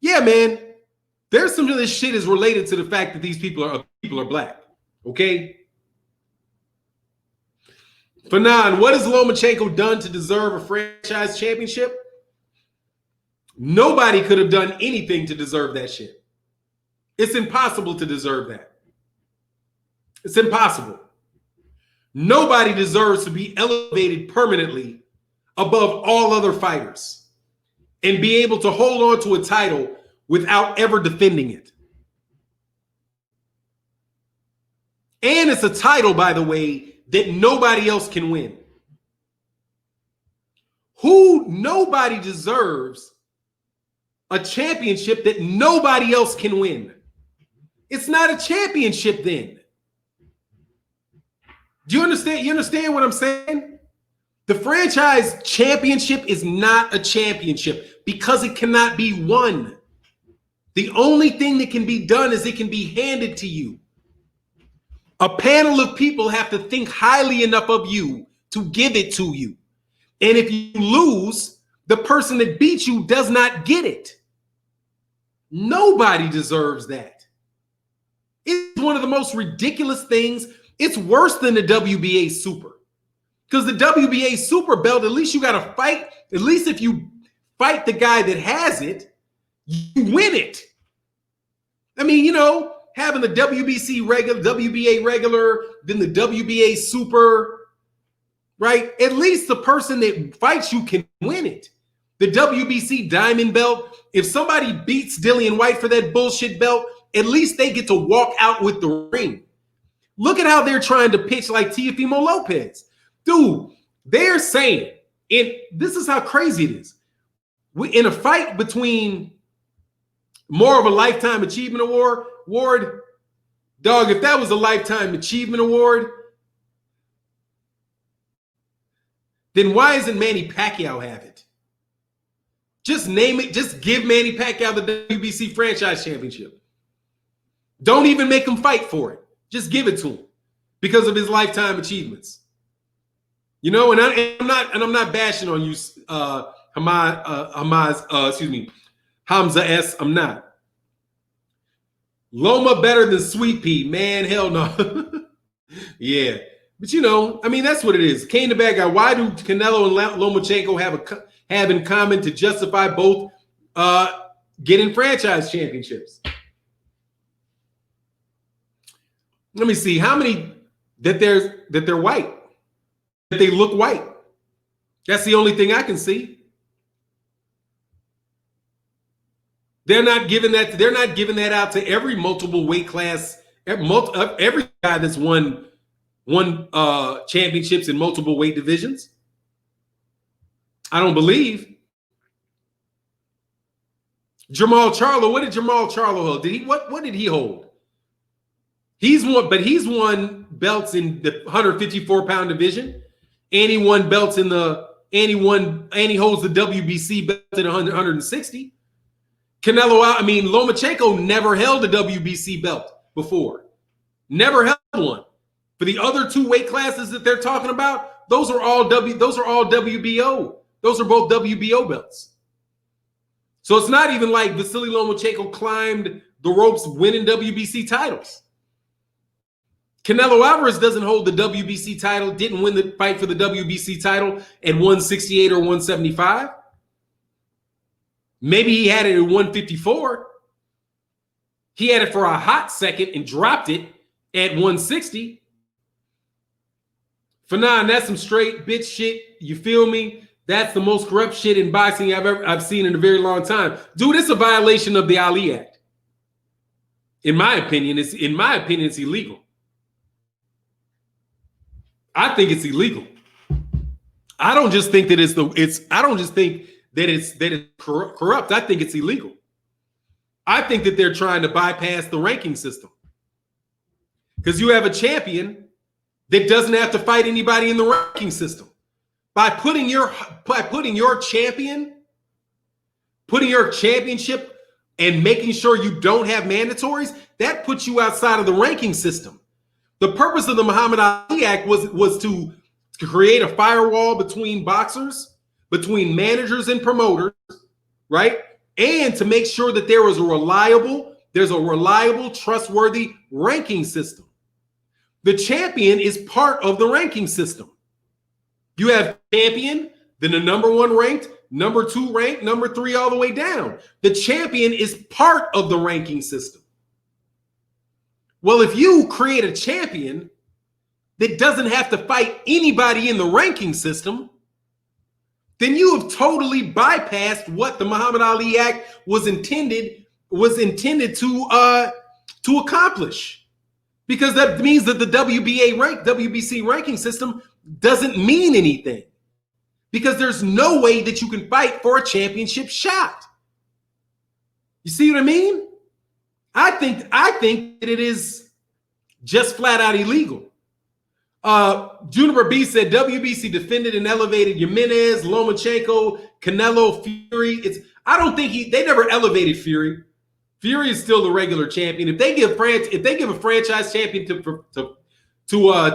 Yeah, man. There's some of this shit is related to the fact that these people are black. Okay? Fannon, what has Lomachenko done to deserve a franchise championship? Nobody could have done anything to deserve that shit. It's impossible to deserve that. It's impossible. Nobody deserves to be elevated permanently above all other fighters and be able to hold on to a title without ever defending it. And it's a title, by the way, that nobody else can win. Nobody deserves a championship that nobody else can win. It's not a championship then. Do you understand? You understand what I'm saying? The franchise championship is not a championship because it cannot be won. The only thing that can be done is it can be handed to you. A panel of people have to think highly enough of you to give it to you. And if you lose, the person that beat you does not get it. Nobody deserves that. It's one of the most ridiculous things. It's worse than the WBA Super. Because the WBA Super belt, at least you got to fight. At least if you fight the guy that has it, you win it. I mean, you know, having the WBC regular, WBA regular, then the WBA Super, right? At least the person that fights you can win it. The WBC Diamond belt, if somebody beats Dillian White for that bullshit belt, at least they get to walk out with the ring. Look at how they're trying to pitch like Teofimo Lopez. Dude, they're saying, and this is how crazy it is. In a fight between more of a Lifetime Achievement Award, dog, if that was a Lifetime Achievement Award, then why isn't Manny Pacquiao have it? Just name it. Just give Manny Pacquiao the WBC Franchise Championship. Don't even make him fight for it. Just give it to him because of his lifetime achievements. You know, and I'm not bashing on you, Hamza S. I'm not. Loma better than Sweet Pea, man. Hell no. Yeah, but you know, I mean, that's what it is. Kane the bad guy. Why do Canelo and Lomachenko have in common to justify both getting franchise championships? Let me see how many that they're white, that they look white. That's the only thing I can see. They're not giving that out to every multiple weight class, every guy that's won championships in multiple weight divisions. I don't believe. Jamal Charlo, what did Jamal Charlo hold? What did he hold? He's won belts in the 154-pound division, and he won belts in the and he holds the WBC belt at 160. Lomachenko never held a WBC belt before. Never held one. For the other two weight classes that they're talking about, those are all WBO. Those are both WBO belts. So it's not even like Vasily Lomachenko climbed the ropes winning WBC titles. Canelo Alvarez doesn't hold the WBC title, didn't win the fight for the WBC title at 168 or 175. Maybe he had it at 154. He had it for a hot second and dropped it at 160. Fannon, that's some straight bitch shit. You feel me? That's the most corrupt shit in boxing I've seen in a very long time. Dude, it's a violation of the Ali Act. In my opinion, it's illegal. I think it's illegal. I don't just think that it's corrupt. I think it's illegal. I think that they're trying to bypass the ranking system. Because you have a champion that doesn't have to fight anybody in the ranking system. By putting your championship and making sure you don't have mandatories, that puts you outside of the ranking system. The purpose of the Muhammad Ali Act was to create a firewall between boxers, between managers and promoters, right? And to make sure that there's a reliable, trustworthy ranking system. The champion is part of the ranking system. You have champion, then the number one ranked, number two ranked, number three, all the way down. The champion is part of the ranking system. Well, if you create a champion that doesn't have to fight anybody in the ranking system, then you have totally bypassed what the Muhammad Ali Act was intended to accomplish. Because that means that the WBC ranking system doesn't mean anything. Because there's no way that you can fight for a championship shot. You see what I mean? I think that it is just flat out illegal. Juniper B said WBC defended and elevated Jimenez, Lomachenko, Canelo, Fury. I don't think they never elevated Fury. Fury is still the regular champion. If they give a franchise champion to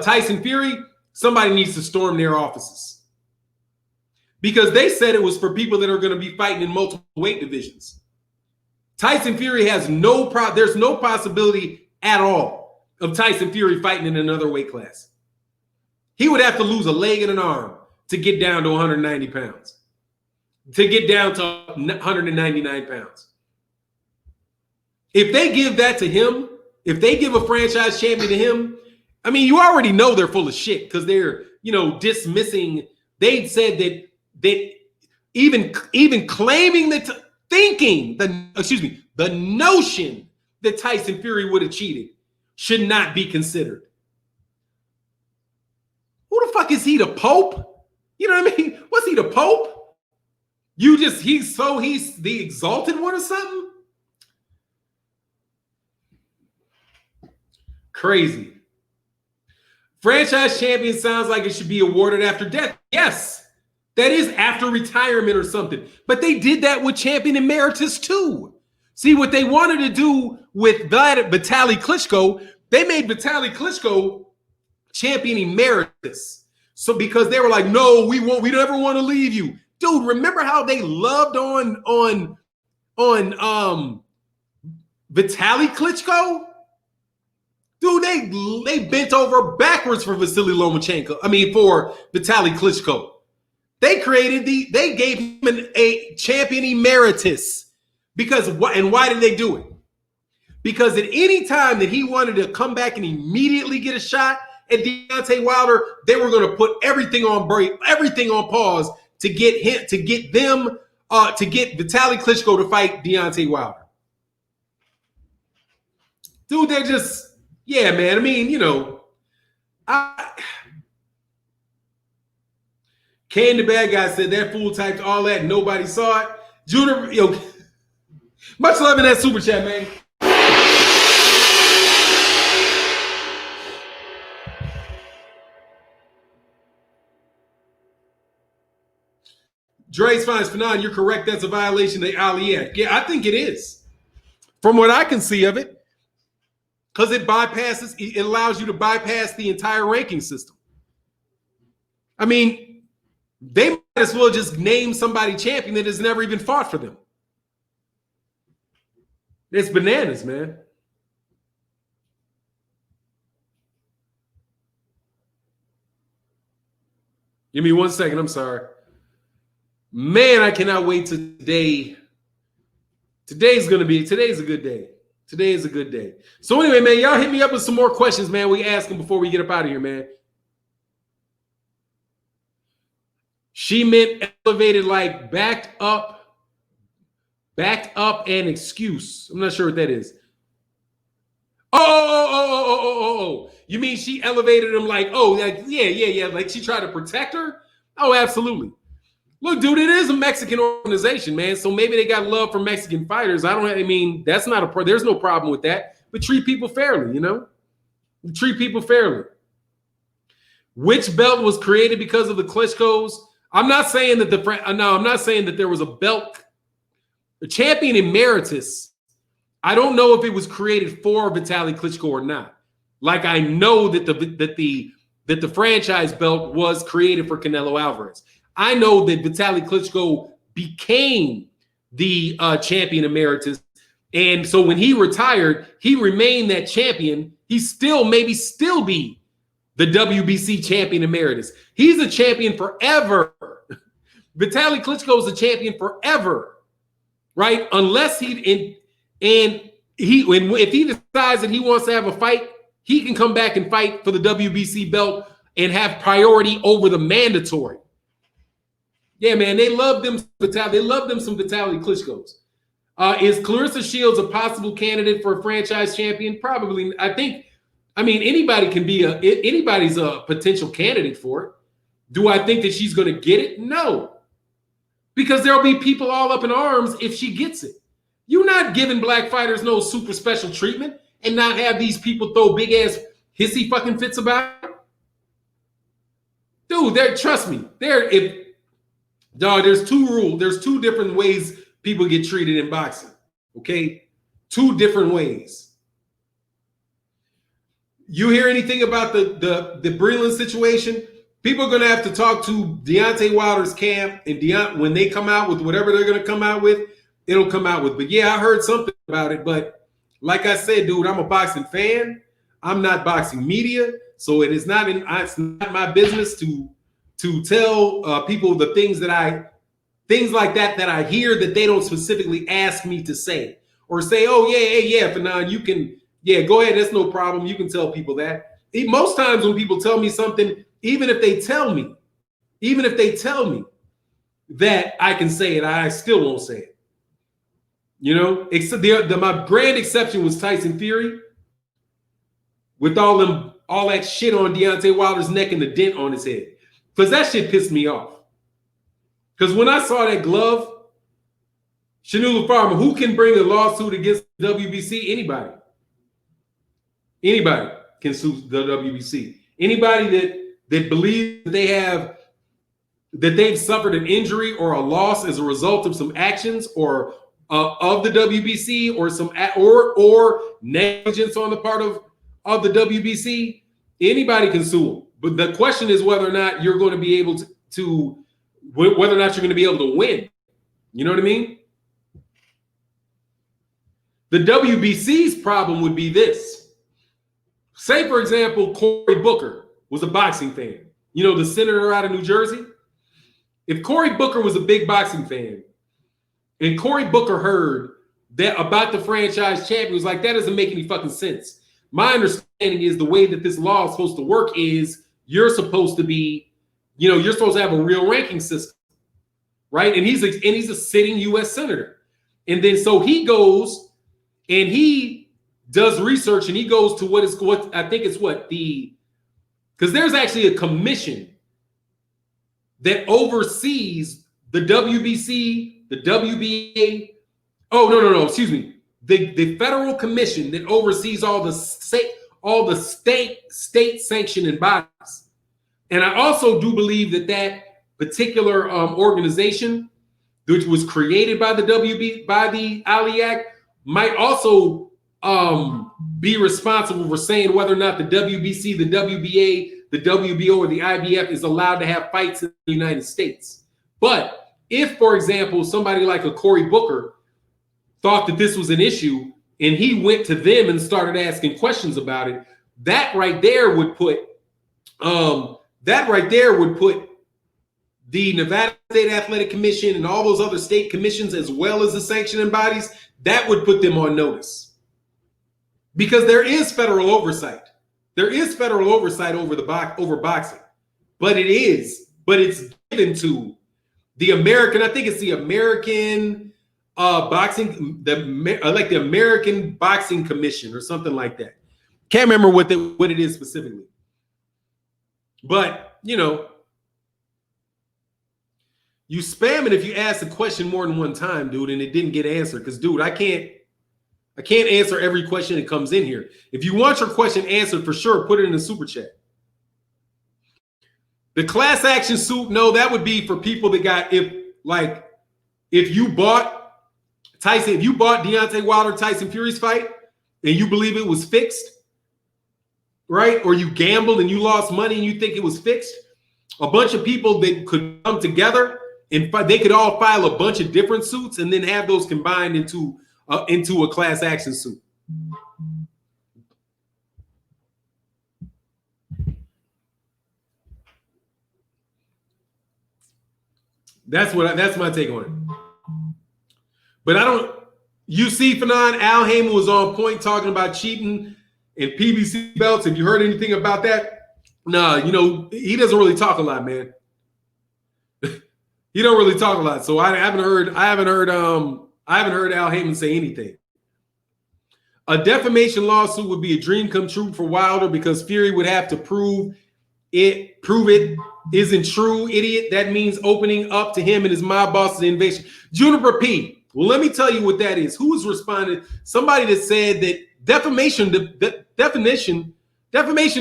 Tyson Fury, somebody needs to storm their offices. Because they said it was for people that are going to be fighting in multiple weight divisions. Tyson Fury has there's no possibility at all of Tyson Fury fighting in another weight class. He would have to lose a leg and an arm to get down to 190 pounds, to get down to 199 pounds. If they give that to him, if they give a franchise champion to him, I mean, you already know they're full of shit because they're, dismissing. They said that even claiming that, the notion that Tyson Fury would have cheated should not be considered. Who the fuck is he, the Pope? You know what I mean? What's he, the Pope? He's the exalted one or something? Crazy. Franchise champion sounds like it should be awarded after death. Yes, that is after retirement or something. But they did that with champion emeritus too. See, what they wanted to do with Vitaly Klitschko, they made Vitaly Klitschko champion emeritus. So because they were like, no, we never want to leave you. Dude, remember how they loved on Vitaly Klitschko? Dude, they bent over backwards for Vasily Lomachenko. For Vitaly Klitschko. They gave him a champion emeritus. And why did they do it? Because at any time that he wanted to come back and immediately get a shot at Deontay Wilder, they were going to put everything on break, everything on pause to get Vitaly Klitschko to fight Deontay Wilder. Dude, they're just, yeah, man. Kane the bad guy said that fool typed all that and nobody saw it. Junior, Much love in that super chat, man. Dre's finds Fannon, you're correct. That's a violation of the Ali Act. Yeah, I think it is. From what I can see of it, because it allows you to bypass the entire ranking system. I mean, they might as well just name somebody champion that has never even fought for them. It's bananas, man. Give me 1 second. I'm sorry. Man, I cannot wait till today. Today's a good day. Today is a good day. So anyway, man, y'all hit me up with some more questions, man. We ask them before we get up out of here, man. She meant elevated like backed up and excuse. I'm not sure what that is. Oh. You mean she elevated him like, yeah. Like she tried to protect her? Oh, absolutely. Look, dude, it is a Mexican organization, man. So maybe they got love for Mexican fighters. That's not there's no problem with that. But treat people fairly, you know? Treat people fairly. Which belt was created because of the Klitschko's? I'm not saying that I'm not saying that there was a belt. The champion emeritus, I don't know if it was created for Vitaly Klitschko or not. Like I know that the franchise belt was created for Canelo Alvarez. I know that Vitaly Klitschko became the champion emeritus. And so when he retired, he remained that champion. He still be the WBC champion emeritus. He's a champion forever. Vitaly Klitschko is a champion forever, right? Unless if he decides that he wants to have a fight, he can come back and fight for the WBC belt and have priority over the mandatory. Yeah, man, they love them some Vitaly Klitschko's. Is Clarissa Shields a possible candidate for a franchise champion? Probably. Anybody's a potential candidate for it. Do I think that she's going to get it? No. Because there'll be people all up in arms if she gets it. You're not giving black fighters no super special treatment and not have these people throw big ass hissy fucking fits about it. Dude, trust me. There's two different ways people get treated in boxing. Okay? 2 different ways. You hear anything about the Breland situation? People are going to have to talk to Deontay Wilder's camp, and when they come out with whatever they're going to come out with, it'll come out with. But yeah, I heard something about it. But like I said, dude, I'm a boxing fan. I'm not boxing media, so it's not my business to tell people the things like that I hear that they don't specifically ask me to say, or say, oh yeah, Fannon, you can, go ahead, that's no problem. You can tell people that. Most times when people tell me something, even if they tell me that I can say it, I still won't say it. You know, my grand exception was Tyson Fury with all that shit on Deontay Wilder's neck and the dent on his head, because that shit pissed me off. Because when I saw that glove, Shanula Farmer, who can bring a lawsuit against the WBC? Anybody can sue the WBC. Anybody that believes that they've suffered an injury or a loss as a result of some actions or of the WBC or negligence on the part of the WBC, anybody can sue them. But the question is whether or not you're going to be able to whether or not you're going to be able to win. You know what I mean? The WBC's problem would be this. Say, for example, Cory Booker was a boxing fan. You know, the senator out of New Jersey? If Cory Booker was a big boxing fan and Cory Booker heard that about the franchise champion, was like, that doesn't make any fucking sense. My understanding is the way that this law is supposed to work is you're supposed to be, you're supposed to have a real ranking system, right? And he's a sitting U.S. senator. And then so he goes and he does research and he goes to because there's actually a commission that oversees the WBC, the WBA. Oh, no. Excuse me. The federal commission that oversees all the state sanctioning bodies. And I also do believe that particular organization, which was created by the Ali Act, might also be responsible for saying whether or not the WBC, the WBA, the WBO, or the IBF is allowed to have fights in the United States. But if, for example, somebody like a Cory Booker thought that this was an issue and he went to them and started asking questions about it, that right there would put the Nevada State Athletic Commission and all those other state commissions, as well as the sanctioning bodies, that would put them on notice. Because there is federal oversight. There is federal oversight over boxing. But it's given to the American, I think it's the American boxing, like the American Boxing Commission or something like that. Can't remember what it is specifically. But, you spam it if you ask a question more than one time, dude, and it didn't get answered. Because, dude, I can't answer every question that comes in here. If you want your question answered, for sure, put it in the super chat. The class action suit, no, that would be for people that got, if you bought Deontay Wilder, Tyson Fury's fight, and you believe it was fixed, right? Or you gambled and you lost money and you think it was fixed, a bunch of people that could come together and they could all file a bunch of different suits and then have those combined into a class action suit. That's my take on it. But you see, Fannon, Al Heyman was on point talking about cheating and PBC belts. Have you heard anything about that? Nah, he doesn't really talk a lot, man. He don't really talk a lot. So I haven't heard Al Heyman say anything. A defamation lawsuit would be a dream come true for Wilder because Fury would have to prove it isn't true, idiot. That means opening up to him and his mob bosses invasion. Juniper P. Well, let me tell you what that is. Who's responded? Somebody that said that defamation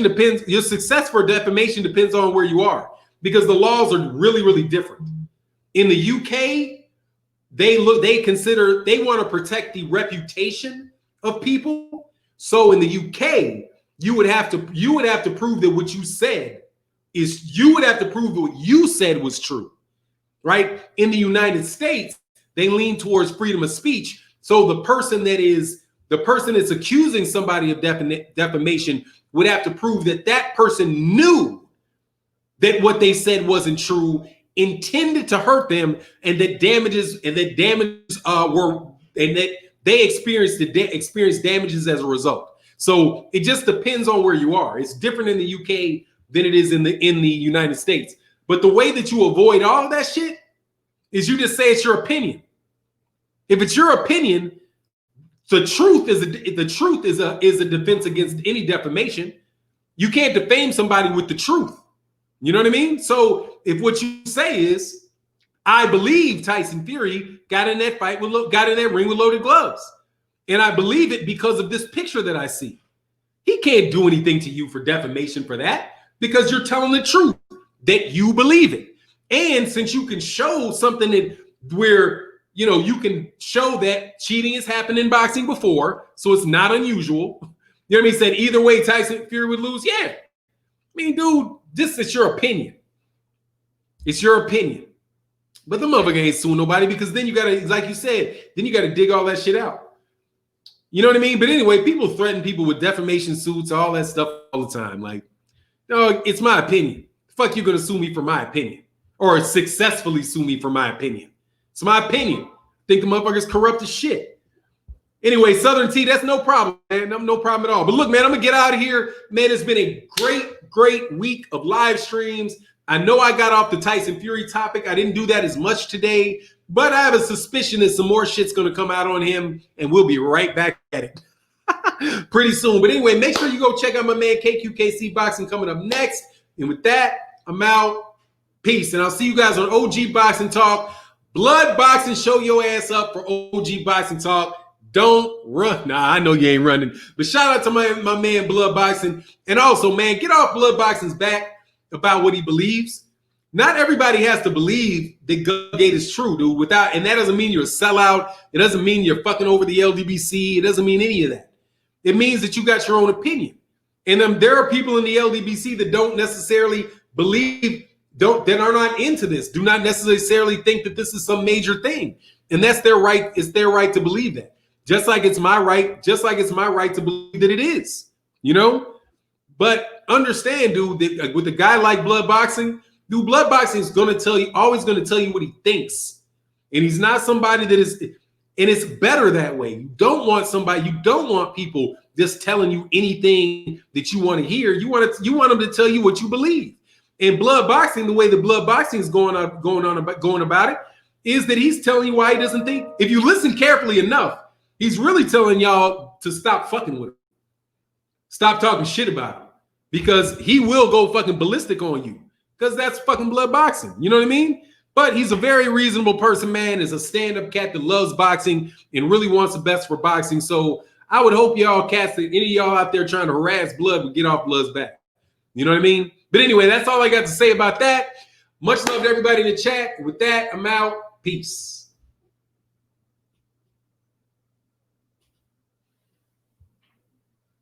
depends. Your success for defamation depends on where you are, because the laws are really, really different. In the UK, they want to protect the reputation of people. So in the UK, you would have to prove that what you said was true, right? In the United States, they lean towards freedom of speech. So the person that's accusing somebody of defamation would have to prove that person knew that what they said wasn't true, intended to hurt them, and that they experienced damages as a result. So it just depends on where you are. It's different in the UK than it is in the United States. But the way that you avoid all of that shit is you just say it's your opinion. If it's your opinion, the truth is a defense against any defamation. You can't defame somebody with the truth. You know what I mean? So if what you say is, I believe Tyson Fury got in that ring with loaded gloves, and I believe it because of this picture that I see. He can't do anything to you for defamation for that, because you're telling the truth that you believe it. And since you can show something where you can show that cheating has happened in boxing before, so it's not unusual. You know what I mean? Said either way Tyson Fury would lose. Yeah. I mean, dude, this is your opinion. It's your opinion. But the motherfucker ain't suing nobody, because then you gotta, like you said, then you gotta dig all that shit out. You know what I mean? But anyway, people threaten people with defamation suits, all that stuff all the time. Like, no, it's my opinion. Fuck, you gonna sue me for my opinion, or successfully sue me for my opinion? It's my opinion. Think the motherfucker's corrupt as shit. Anyway, Southern T, that's no problem, man. No problem at all. But look, man, I'm gonna get out of here. Man, it's been a great week of live streams. I know I got off the Tyson Fury topic. I didn't do that as much today, but I have a suspicion that some more shit's gonna come out on him, and we'll be right back at it pretty soon. But anyway, make sure you go check out my man KQKC Boxing coming up next. And with that, I'm out. Peace. And I'll see you guys on OG Boxing Talk. Blood Boxing, show your ass up for OG Boxing Talk. Don't run. Nah, I know you ain't running. But shout out to my man Blood Boxing. And also, man, get off Blood Boxing's back about what he believes. Not everybody has to believe that Gate is true, dude. And that doesn't mean you're a sellout. It doesn't mean you're fucking over the LDBC. It doesn't mean any of that. It means that you got your own opinion. And there are people in the LDBC that don't necessarily believe, that are not into this, do not necessarily think that this is some major thing. And that's their right. It's their right to believe that. Just like it's my right to believe that it is, you know? But understand, dude, that with a guy like Blood Boxing, dude, Blood Boxing is always going to tell you what he thinks. And he's not somebody that is, and it's better that way. You don't want people just telling you anything that you want to hear. You want them to tell you what you believe. And Blood Boxing, the way that Blood Boxing is going about it, is that he's telling you why he doesn't think. If you listen carefully enough, he's really telling y'all to stop fucking with him. Stop talking shit about him. Because he will go fucking ballistic on you. Because that's fucking Blood Boxing. You know what I mean? But he's a very reasonable person, man. Is a stand-up cat that loves boxing and really wants the best for boxing. So I would hope y'all cats, that any of y'all out there trying to harass Blood, would get off Blood's back. You know what I mean? But anyway, that's all I got to say about that. Much love to everybody in the chat. With that, I'm out. Peace.